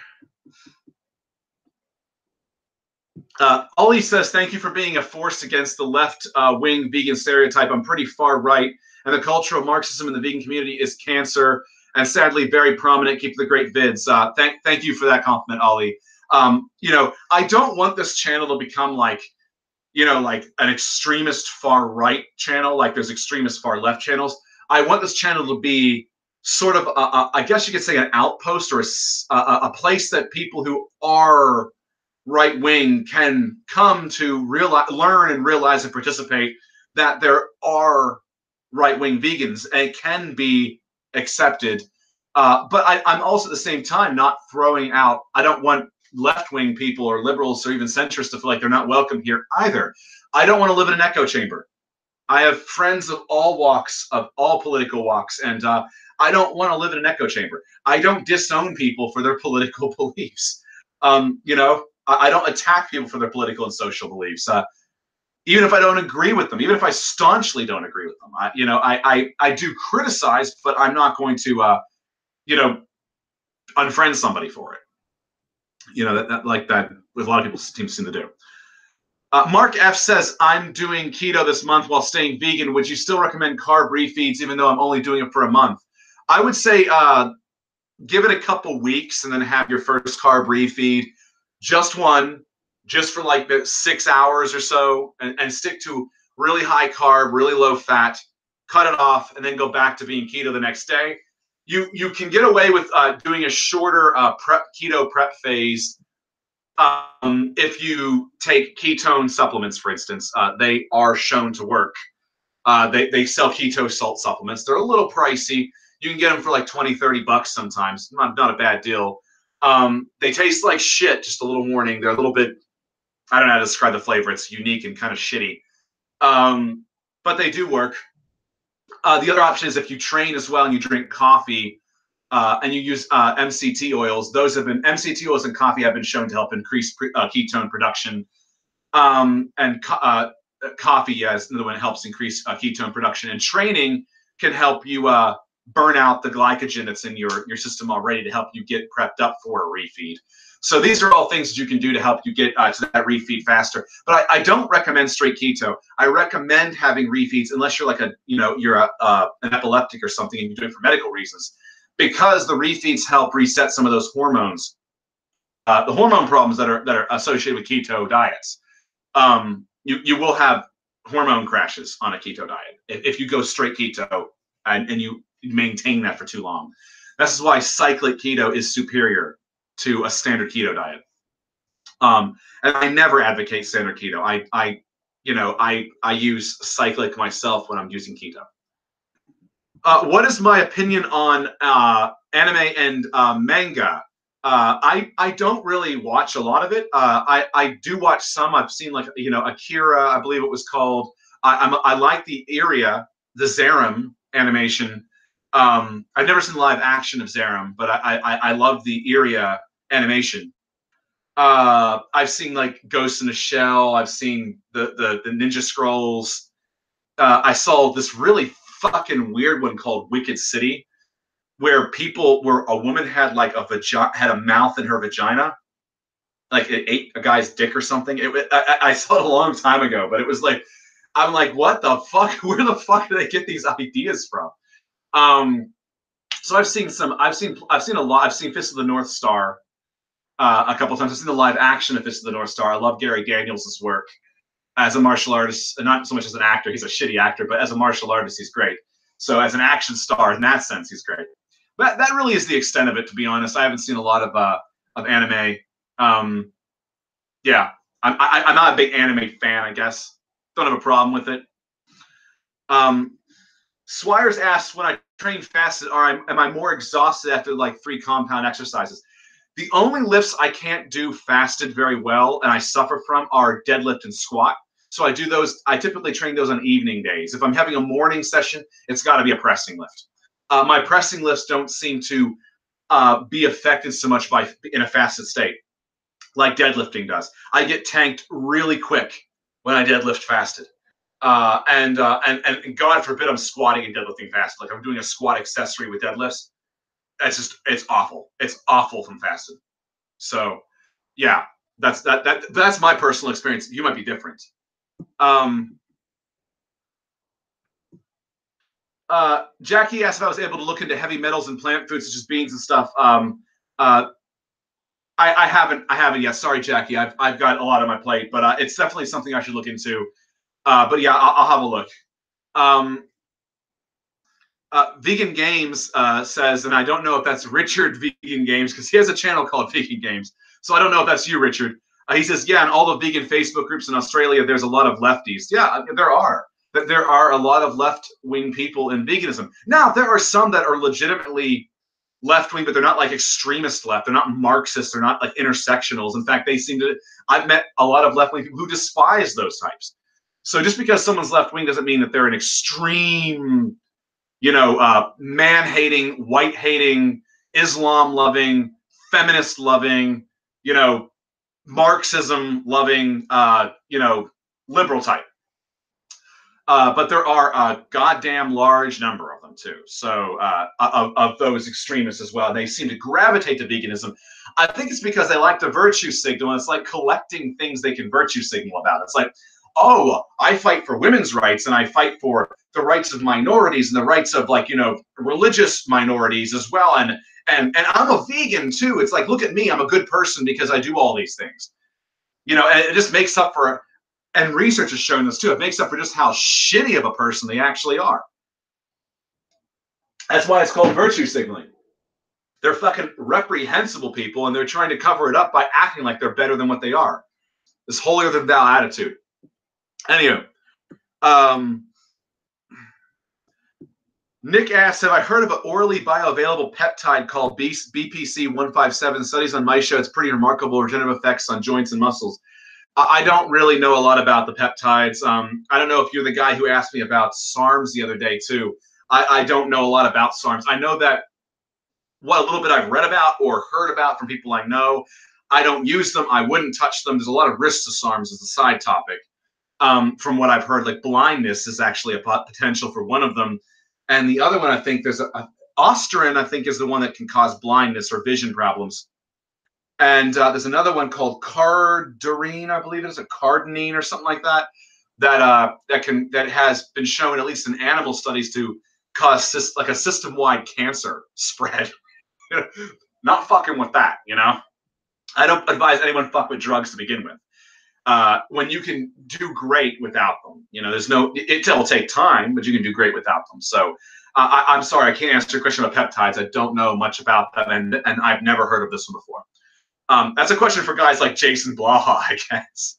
Ollie says, thank you for being a force against the left-wing vegan stereotype. I'm pretty far right, and the culture of Marxism in the vegan community is cancer, and sadly very prominent. Keep the great vids. Thank you for that compliment, Ollie. I don't want this channel to become like an extremist far right channel, like there's extremist far left channels. I want this channel to be sort of, I guess you could say, an outpost, or a place that people who are right wing can come to learn and realize and participate that there are right-wing vegans and it can be accepted. But I'm also at the same time not throwing out, I don't want left-wing people or liberals or even centrists to feel like they're not welcome here either. I don't want to live in an echo chamber. I have friends of all walks, of all political walks, and I don't want to live in an echo chamber. I don't disown people for their political beliefs. You know, I don't attack people for their political and social beliefs. Even if I don't agree with them, even if I staunchly don't agree with them, I do criticize, but I'm not going to, unfriend somebody for it. You know, that like that with a lot of people seem to do. Mark F says, I'm doing keto this month while staying vegan. Would you still recommend carb refeeds even though I'm only doing it for a month? I would say give it a couple weeks and then have your first carb refeed. Just one, just for like the 6 hours or so, and stick to really high carb, really low fat, cut it off, and then go back to being keto the next day. You can get away with doing a shorter keto prep phase if you take ketone supplements, for instance. They are shown to work. They sell keto salt supplements. They're a little pricey. You can get them for like $20-30 sometimes. Not a bad deal. They taste like shit, just a little warning. They're a little bit, I don't know how to describe the flavor. It's unique and kind of shitty. But they do work. The other option is if you train as well and you drink coffee and you use MCT oils. MCT oils and coffee have been shown to help increase ketone production. Coffee is another one that helps increase ketone production. And training can help you burn out the glycogen that's in your system already to help you get prepped up for a refeed. So these are all things that you can do to help you get to that refeed faster. But I don't recommend straight keto. I recommend having refeeds unless you're like you're an epileptic or something and you do it for medical reasons, because the refeeds help reset some of those hormones, the hormone problems that are associated with keto diets. You will have hormone crashes on a keto diet if you go straight keto and you maintain that for too long. This is why cyclic keto is superior to a standard keto diet. And I never advocate standard keto. I use cyclic myself when I'm using keto. What is my opinion on anime and manga? I don't really watch a lot of it. I do watch some. I've seen Akira, I believe it was called. I like the Zerum animation. I've never seen live action of Zerum, but I love the Iria animation. I've seen like Ghost in the Shell. I've seen the Ninja Scrolls. I saw this really fucking weird one called Wicked City, where a woman had like had a mouth in her vagina, like it ate a guy's dick or something. I saw it a long time ago, but it was like, I'm like, what the fuck? Where the fuck do they get these ideas from? So I've seen a lot. I've seen Fist of the North Star a couple of times. I've seen the live action of Fist of the North Star. I love Gary Daniels' work as a martial artist, and not so much as an actor. He's a shitty actor, but as a martial artist, he's great. So as an action star, in that sense, he's great. But that really is the extent of it, to be honest. I haven't seen a lot of anime. Yeah, I'm not a big anime fan, I guess. Don't have a problem with it. Swires asks, when I train fasted, am I more exhausted after like 3 compound exercises? The only lifts I can't do fasted very well and I suffer from are deadlift and squat. So I do those. I typically train those on evening days. If I'm having a morning session, it's got to be a pressing lift. My pressing lifts don't seem to be affected so much in a fasted state like deadlifting does. I get tanked really quick when I deadlift fasted. And God forbid I'm squatting and deadlifting fasted. Like I'm doing a squat accessory with deadlifts. It's awful. It's awful from fasted. So yeah, that's my personal experience. You might be different. Jackie asked if I was able to look into heavy metals and plant foods such as beans and stuff. I haven't yet. Sorry, Jackie. I've got a lot on my plate, but it's definitely something I should look into. But yeah, I'll have a look. Vegan Games says, and I don't know if that's Richard Vegan Games because he has a channel called Vegan Games. So I don't know if that's you, Richard. He says, yeah, in all the vegan Facebook groups in Australia, there's a lot of lefties. Yeah, there are. that there are a lot of left-wing people in veganism. Now, there are some that are legitimately left-wing, but they're not like extremist left. They're not Marxists. They're not like intersectionals. In fact, I've met a lot of left-wing people who despise those types. So just because someone's left-wing doesn't mean that they're an extreme, man-hating, white-hating, Islam-loving, feminist-loving, Marxism-loving, liberal type. But there are a goddamn large number of them too. So of those extremists as well. They seem to gravitate to veganism. I think it's because they like to virtue signal. And it's like collecting things they can virtue signal about. It's like, oh, I fight for women's rights and I fight for the rights of minorities and the rights of religious minorities as well. And I'm a vegan too. It's like, look at me, I'm a good person because I do all these things. And it just makes up for, and research has shown this too, it makes up for just how shitty of a person they actually are. That's why it's called virtue signaling. They're fucking reprehensible people and they're trying to cover it up by acting like they're better than what they are. This holier than thou attitude. Anyway, Nick asks, have I heard of an orally bioavailable peptide called BPC-157? Studies on mice show it's pretty remarkable regenerative effects on joints and muscles. I don't really know a lot about the peptides. I don't know if you're the guy who asked me about SARMs the other day too. I don't know a lot about SARMs. I know that what a little bit I've read about or heard about from people I know. I don't use them. I wouldn't touch them. There's a lot of risks to SARMs as a side topic. From what I've heard, like blindness is actually a potential for one of them. And the other one, I think there's Osterin, I think, is the one that can cause blindness or vision problems. And there's another one called Cardarine, I believe it is, a Cardanine or something like that, that has been shown, at least in animal studies, to cause a system-wide cancer spread. Not fucking with that, I don't advise anyone fuck with drugs to begin with. When you can do great without them, it'll take time, but you can do great without them. So I'm sorry, I can't answer your question about peptides. I don't know much about them, and I've never heard of this one before. That's a question for guys like Jason Blaha, I guess.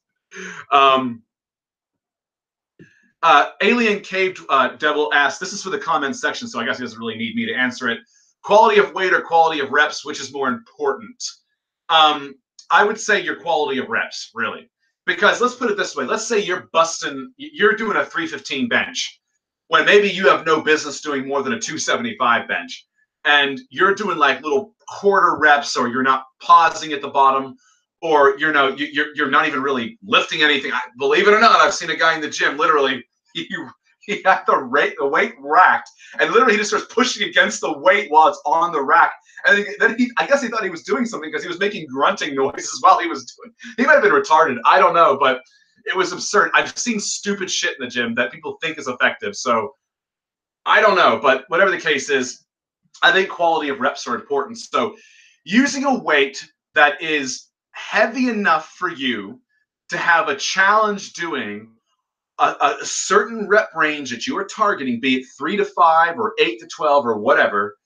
Alien Cave Devil asks, this is for the comments section, so I guess he doesn't really need me to answer it. Quality of weight or quality of reps, which is more important? I would say your quality of reps, really. Because let's put it this way. Let's say you're doing a 315 bench when maybe you have no business doing more than a 275 bench. And you're doing like little quarter reps, or you're not pausing at the bottom, or you're not even really lifting anything. Believe it or not, I've seen a guy in the gym, literally, he had the weight racked, and literally he just starts pushing against the weight while it's on the rack. And then I guess he thought he was doing something because he was making grunting noises while he was doing. He might have been retarded. I don't know, but it was absurd. I've seen stupid shit in the gym that people think is effective. So I don't know, but whatever the case is, I think quality of reps are important. So using a weight that is heavy enough for you to have a challenge doing a certain rep range that you are targeting, be it 3 to 5 or 8 to 12 or whatever,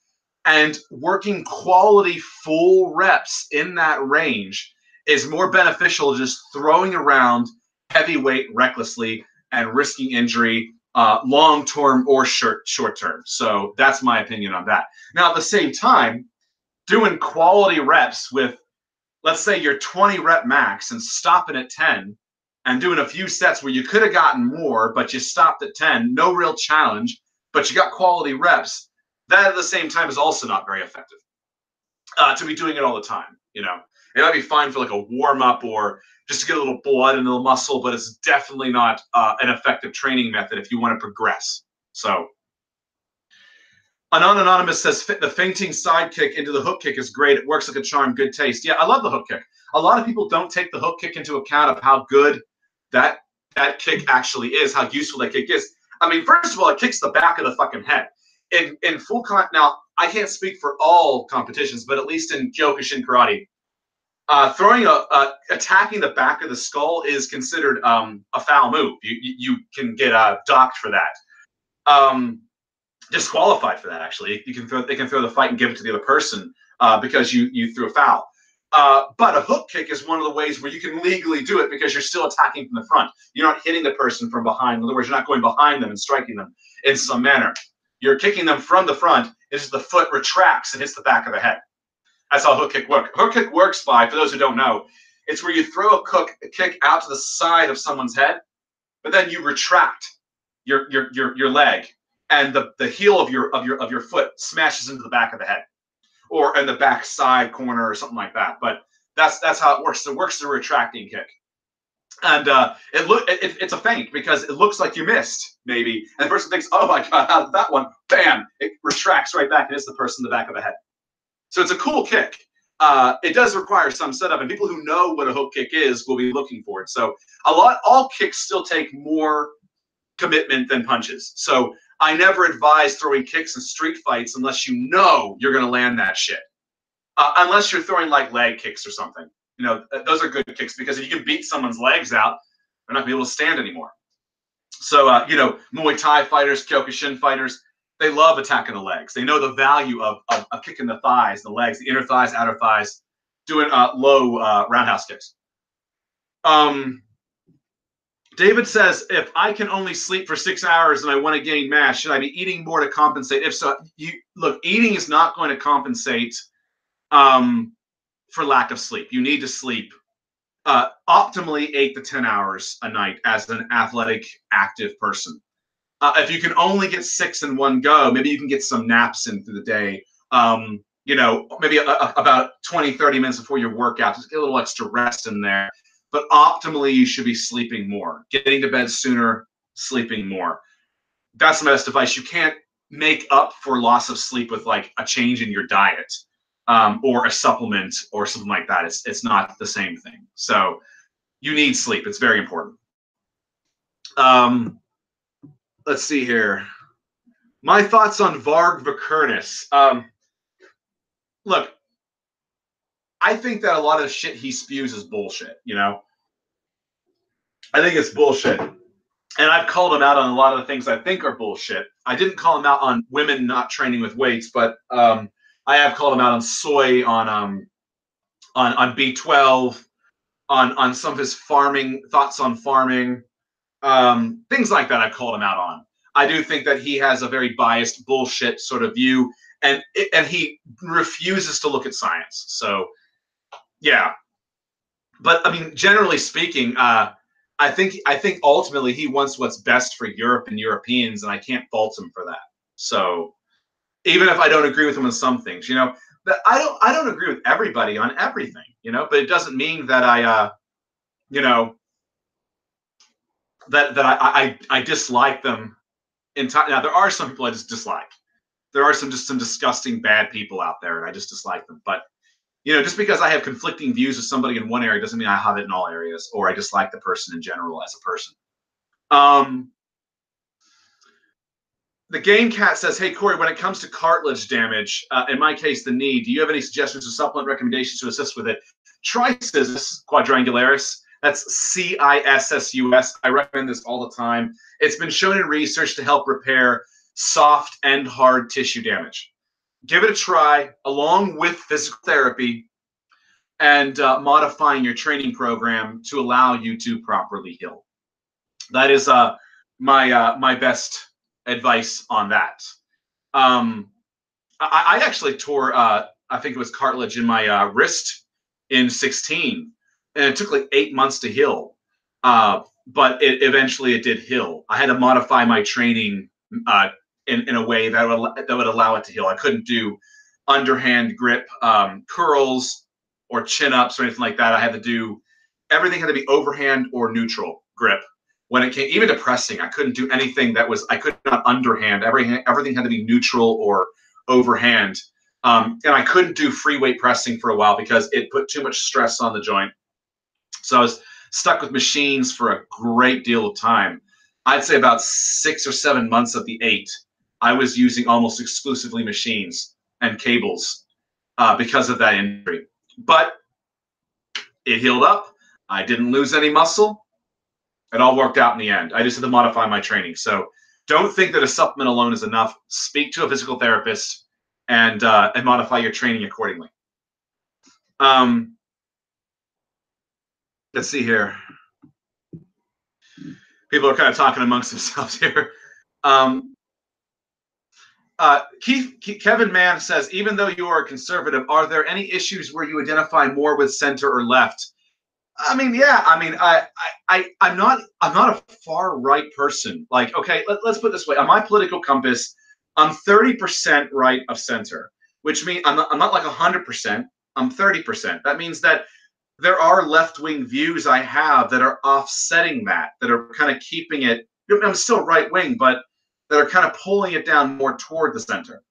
and working quality full reps in that range is more beneficial than just throwing around heavy weight recklessly and risking injury long-term or short-term. So that's my opinion on that. Now, at the same time, doing quality reps with, let's say, your 20 rep max and stopping at 10 and doing a few sets where you could have gotten more, but you stopped at 10, no real challenge, but you got quality reps, that at the same time is also not very effective. To be doing it all the time, it might be fine for like a warm-up or just to get a little blood into the muscle, but it's definitely not an effective training method if you want to progress. So Anonymous says the fainting side kick into the hook kick is great. It works like a charm, good taste. Yeah, I love the hook kick. A lot of people don't take the hook kick into account of how good that kick actually is, how useful that kick is. I mean, first of all, it kicks the back of the fucking head. In full now, I can't speak for all competitions, but at least in Kyokushin karate, attacking the back of the skull is considered a foul move. You can get docked for that. Disqualified for that, actually. They can throw the fight and give it to the other person because you threw a foul. But a hook kick is one of the ways where you can legally do it because you're still attacking from the front. You're not hitting the person from behind. In other words, you're not going behind them and striking them in some manner. You're kicking them from the front as the foot retracts and hits the back of the head. That's how hook kick works. Hook kick works by, for those who don't know, it's where you throw a kick out to the side of someone's head, but then you retract your leg, and the heel of your foot smashes into the back of the head, or in the back side corner or something like that. But that's how it works. It works as a retracting kick, and it's a feint because it looks like you missed maybe, and the person thinks, oh my god, how did that one? Bam! It retracts right back and hits the person in the back of the head. So it's a cool kick. It does require some setup, and people who know what a hook kick is will be looking for it. So all kicks still take more commitment than punches. So I never advise throwing kicks in street fights unless you know you're going to land that shit. Unless you're throwing like leg kicks or something. You know, those are good kicks because if you can beat someone's legs out, they're not going to be able to stand anymore. So, you know, Muay Thai fighters, Kyokushin fighters, they love attacking the legs. They know the value of kicking the thighs, the legs, the inner thighs, outer thighs, doing low roundhouse kicks. David says, if I can only sleep for 6 hours and I want to gain mass, should I be eating more to compensate? If so, look, eating is not going to compensate for lack of sleep. You need to sleep optimally 8 to 10 hours a night as an athletic, active person. If you can only get 6 in one go, maybe you can get some naps in through the day. You know, maybe about 20, 30 minutes before your workout, just get a little extra rest in there. But optimally, you should be sleeping more, getting to bed sooner, sleeping more. That's the best advice. You can't make up for loss of sleep with like a change in your diet or a supplement or something like that. It's not the same thing. So you need sleep. It's very important. Let's see here. My thoughts on Varg Vikernes. Look, I think that a lot of the shit he spews is bullshit, you know? I think it's bullshit. And I've called him out on a lot of the things I think are bullshit. I didn't call him out on women not training with weights, but I have called him out on soy, on B12, on some of his farming thoughts on farming, things like that. I've called him out on. I do think that he has a very biased bullshit sort of view, and he refuses to look at science. So, yeah. But I mean, generally speaking, I think ultimately he wants what's best for Europe and Europeans, and I can't fault him for that. So, even if I don't agree with him on some things, you know, that I don't agree with everybody on everything, you know, but it doesn't mean that I, you know, that I dislike them entirely. Now there are some people I just dislike. There are some disgusting bad people out there, and I just dislike them. But you know, just because I have conflicting views of somebody in one area doesn't mean I have it in all areas, or I dislike the person in general as a person. The Game Cat says, hey, Cory, when it comes to cartilage damage, in my case, the knee, do you have any suggestions or supplement recommendations to assist with it? Try Cissus quadrangularis. That's CISSUS. I recommend this all the time. It's been shown in research to help repair soft and hard tissue damage. Give it a try along with physical therapy and modifying your training program to allow you to properly heal. That is my best advice on that. I actually tore, I think it was cartilage in my wrist in 16, and it took like 8 months to heal. But eventually it did heal. I had to modify my training in a way that would allow it to heal. I couldn't do underhand grip curls or chin ups or anything like that. I had to do, everything had to be overhand or neutral grip. When it came, even to pressing, I couldn't do anything that was, I could not underhand. Everything had to be neutral or overhand. And I couldn't do free weight pressing for a while because it put too much stress on the joint. So I was stuck with machines for a great deal of time. I'd say about 6 or 7 months of the 8, I was using almost exclusively machines and cables because of that injury. But it healed up. I didn't lose any muscle. It all worked out in the end. I just had to modify my training. So don't think that a supplement alone is enough. Speak to a physical therapist and modify your training accordingly. let's see here. People are kind of talking amongst themselves here. Kevin Mann says, even though you are a conservative, are there any issues where you identify more with center or left? I mean, yeah. I mean, I'm not a far right person. Like, okay, let's put it this way. On my political compass, I'm 30% right of center, which means I'm not like 100%. I'm 30%. That means that there are left-wing views I have that are offsetting that are kind of keeping it. I'm still right-wing, but that are kind of pulling it down more toward the center.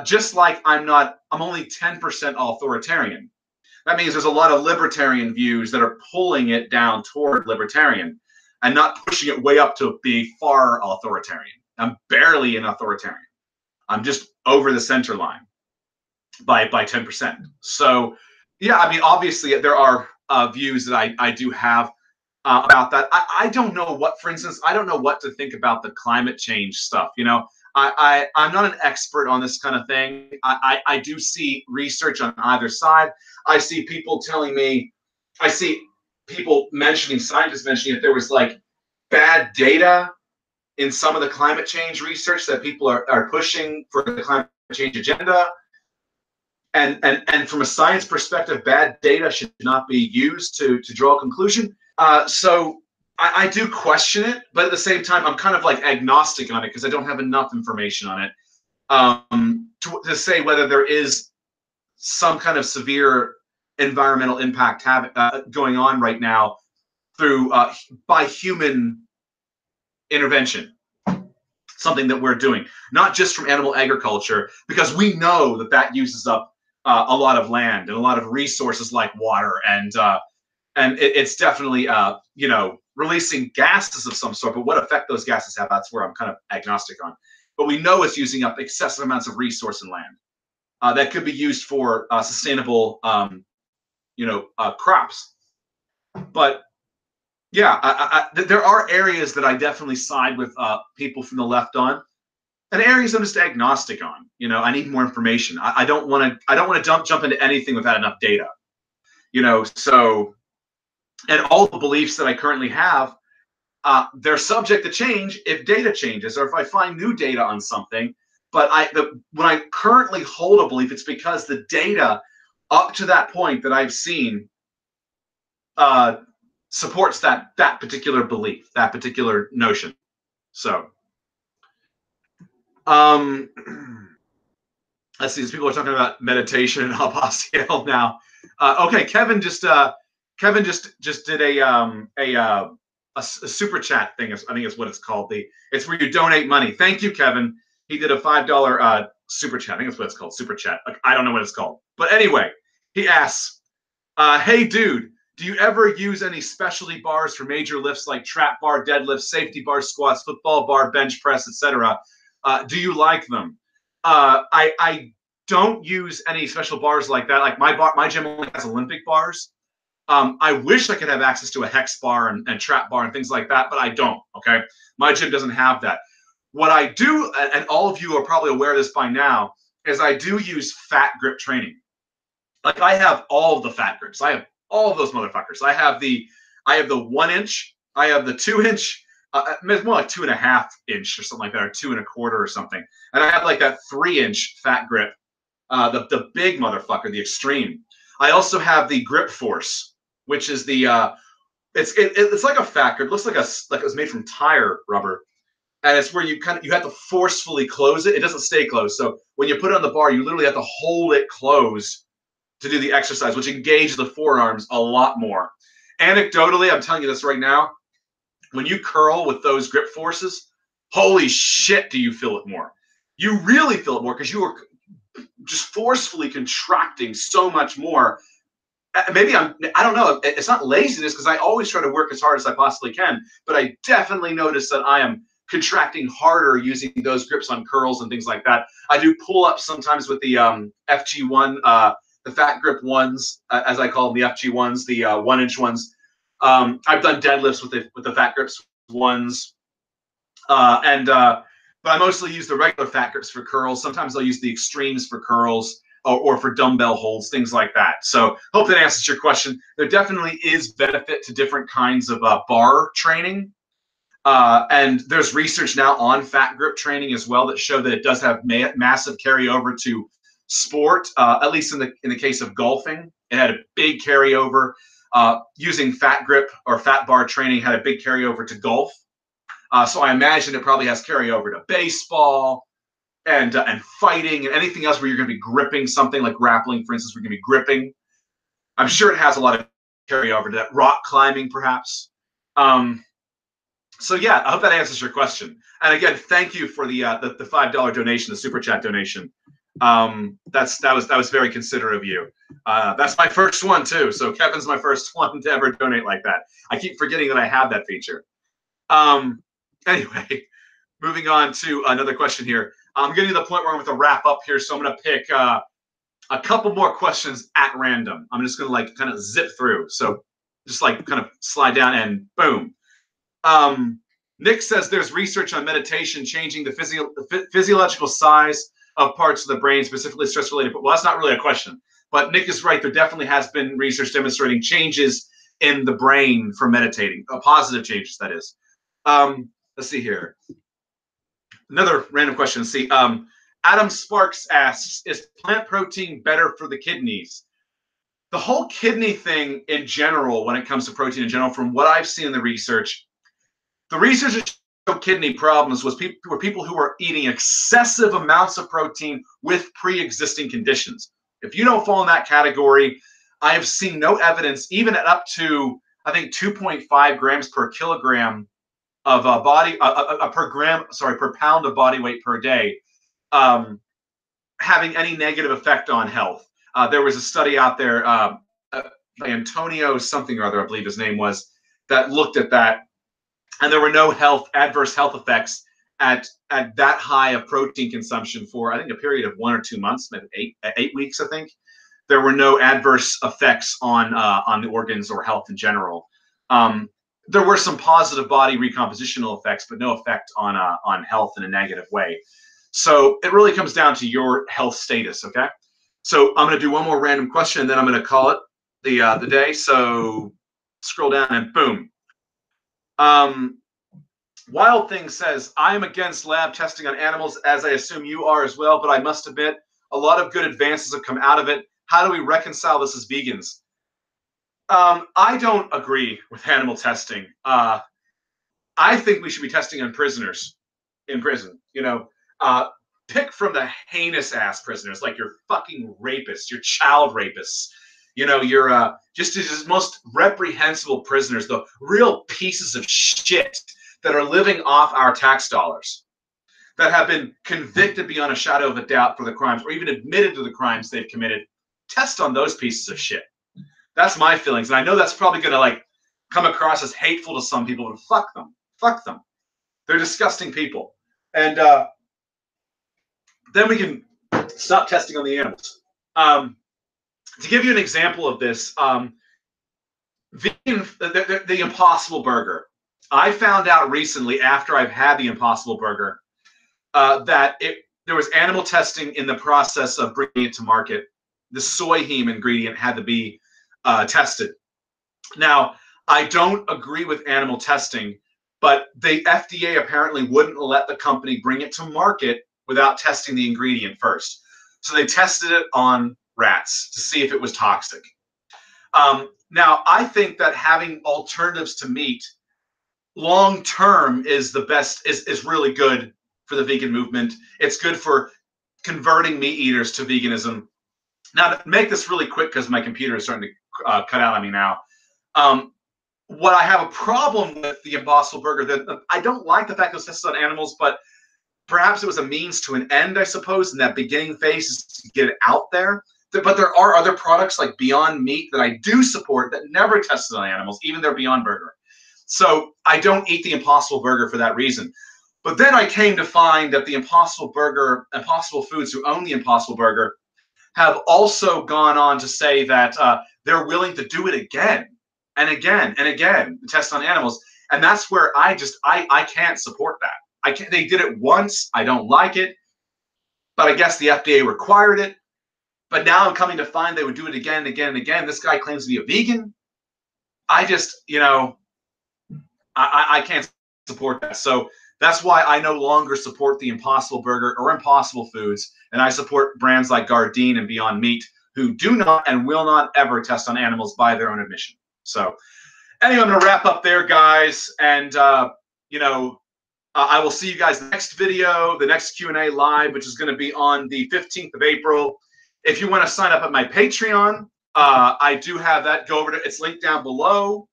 Just like I'm only 10% authoritarian. That means there's a lot of libertarian views that are pulling it down toward libertarian and not pushing it way up to be far authoritarian. I'm barely an authoritarian. I'm just over the center line by 10%. So, yeah, I mean, obviously there are views that I do have about that. I don't know what, for instance, I don't know what to think about the climate change stuff. You know, I'm not an expert on this kind of thing. I do see research on either side. I see people telling me, I see people mentioning, scientists mentioning that there was like bad data in some of the climate change research that people are pushing for the climate change agenda. And from a science perspective, bad data should not be used to draw a conclusion. So I do question it, but at the same time, I'm kind of like agnostic on it because I don't have enough information on it to say whether there is some kind of severe environmental impact going on right now through by human intervention. Something that we're doing, not just from animal agriculture, because we know that that uses up a lot of land and a lot of resources like water, and it's definitely you know, releasing gases of some sort. But what effect those gases have, that's where I'm kind of agnostic on. But we know it's using up excessive amounts of resource and land that could be used for sustainable, you know, crops. But yeah, there are areas that I definitely side with people from the left on, and areas I'm just agnostic on. You know, I need more information. I don't want to jump into anything without enough data. You know, so, and all the beliefs that I currently have, they're subject to change if data changes or if I find new data on something. But when I currently hold a belief, it's because the data up to that point that I've seen supports that particular belief, that particular notion. So, let's see. People are talking about meditation and Apostiel now. Okay, Kevin just did a super chat thing. I think is what it's called. It's where you donate money. Thank you, Kevin. He did a $5 super chat. I think that's what it's called, super chat. Like, I don't know what it's called, but anyway, he asks, "Hey, dude, do you ever use any specialty bars for major lifts like trap bar, deadlift, safety bar, squats, football bar, bench press, etc.? Do you like them?" I don't use any special bars like that. Like my gym only has Olympic bars. I wish I could have access to a hex bar and trap bar and things like that, but I don't. Okay, my gym doesn't have that. What I do, and all of you are probably aware of this by now, is I do use fat grip training. Like, I have all of the fat grips. I have all of those motherfuckers. I have the 1 inch. I have the 2 inch. It's more like 2.5 inch or something like that, or 2 1/4 or something. And I have like that 3 inch fat grip, the big motherfucker, the extreme. I also have the grip force, which is the it's like a fat grip. It looks like it was made from tire rubber. And it's where you have to forcefully close it. It doesn't stay closed. So when you put it on the bar, you literally have to hold it closed to do the exercise, which engages the forearms a lot more. Anecdotally, I'm telling you this right now, when you curl with those grip forces, holy shit, do you feel it more. You really feel it more because you are just forcefully contracting so much more. Maybe I don't know. It's not laziness because I always try to work as hard as I possibly can, but I definitely notice that I am contracting harder using those grips on curls and things like that. I do pull-ups sometimes with the FG1, the fat grip ones, as I call them, the FG1s, the 1 inch ones. I've done deadlifts with the fat grips ones, but I mostly use the regular fat grips for curls. Sometimes I'll use the extremes for curls. or for dumbbell holds, things like that. So hope that answers your question. There definitely is benefit to different kinds of bar training. And there's research now on fat grip training as well that show that it does have massive carryover to sport, at least in the case of golfing. It had a big carryover. Using fat grip or fat bar training had a big carryover to golf. So I imagine it probably has carryover to baseball and fighting and anything else where you're going to be gripping something like grappling, for instance, we're going to be gripping. I'm sure it has a lot of carryover to that. Rock climbing, perhaps. So yeah, I hope that answers your question. And again, thank you for the $5 donation, the super chat donation. That was very considerate of you. That's my first one too. So Kevin's my first one to ever donate like that. I keep forgetting that I have that feature. Anyway, moving on to another question here. I'm getting to the point where I'm going to wrap up here, so I'm going to pick a couple more questions at random. I'm just going to like kind of zip through. So just like kind of slide down and boom. Nick says there's research on meditation changing the physiological size of parts of the brain, specifically stress-related. Well, that's not really a question. But Nick is right. There definitely has been research demonstrating changes in the brain for meditating, positive changes, that is. Let's see here. Another random question. See, Adam Sparks asks, is plant protein better for the kidneys? The whole kidney thing in general, when it comes to protein in general, from what I've seen in the research that showed kidney problems were people who were eating excessive amounts of protein with pre-existing conditions. If you don't fall in that category, I have seen no evidence, even at up to, I think, 2.5 grams per kilogram of per pound of body weight per day, having any negative effect on health. There was a study out there, Antonio something or other, I believe his name was, that looked at that, and there were no adverse health effects at that high of protein consumption for, I think, a period of 1 or 2 months, maybe 8 weeks, I think. There were no adverse effects on the organs or health in general. There were some positive body recompositional effects, but no effect on health in a negative way. So it really comes down to your health status, okay? So I'm going to do one more random question, and then I'm going to call it the day. So scroll down and boom. Wild Thing says, I am against lab testing on animals, as I assume you are as well, but I must admit, a lot of good advances have come out of it. How do we reconcile this as vegans? I don't agree with animal testing. I think we should be testing on prisoners in prison. You know, pick from the heinous ass prisoners, like your fucking rapists, your child rapists. You know, your just most reprehensible prisoners, the real pieces of shit that are living off our tax dollars, that have been convicted beyond a shadow of a doubt for the crimes, or even admitted to the crimes they've committed. Test on those pieces of shit. That's my feelings, and I know that's probably going to like come across as hateful to some people, but fuck them. Fuck them. They're disgusting people. And then we can stop testing on the animals. To give you an example of this, the Impossible Burger. I found out recently, after I've had the Impossible Burger, that there was animal testing in the process of bringing it to market. The soy heme ingredient had to be tested. Now, I don't agree with animal testing, but the FDA apparently wouldn't let the company bring it to market without testing the ingredient first. So they tested it on rats to see if it was toxic. Now, I think that having alternatives to meat long term is the best, is really good for the vegan movement. It's good for converting meat eaters to veganism. Now, to make this really quick, because my computer is starting to cut out on me now. What I have a problem with the Impossible Burger, that I don't like the fact that it was tested on animals, but perhaps it was a means to an end, I suppose, in that beginning phase is to get it out there. But there are other products like Beyond Meat that I do support that never tested on animals, even their Beyond Burger. So I don't eat the Impossible Burger for that reason. But then I came to find that the Impossible Burger, Impossible Foods, who own the Impossible Burger, have also gone on to say that they're willing to do it again and again and again, test on animals. And that's where I can't support that. They did it once. I don't like it. But I guess the FDA required it. But now I'm coming to find they would do it again and again and again. This guy claims to be a vegan. I just, I can't support that. So that's why I no longer support the Impossible Burger or Impossible Foods, and I support brands like Gardein and Beyond Meat, who do not and will not ever test on animals by their own admission. So anyway, I'm going to wrap up there, guys, and I will see you guys next video, the next Q&A live, which is going to be on the 15th of April. If you want to sign up at my Patreon, I do have that. Go over to it's linked down below,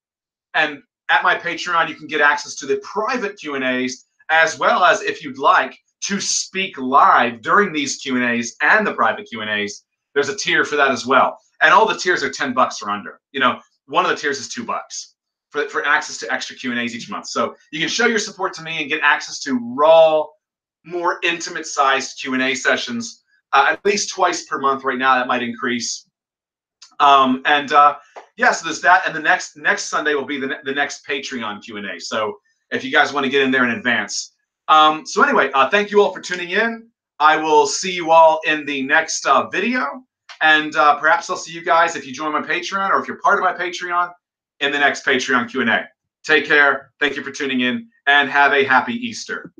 and at my Patreon, you can get access to the private Q&As, as well as, if you'd like to speak live during these Q&As and the private Q&As, there's a tier for that as well. And all the tiers are $10 or under. One of the tiers is $2 for access to extra Q&As each month. So you can show your support to me and get access to raw, more intimate-sized Q&A sessions at least twice per month. Right now, that might increase. Yeah, so there's that, and the next Sunday will be the next Patreon Q&A. So if you guys want to get in there in advance. So anyway, thank you all for tuning in. I will see you all in the next video, and perhaps I'll see you guys if you join my Patreon or if you're part of my Patreon in the next Patreon Q&A. Take care. Thank you for tuning in, and have a happy Easter.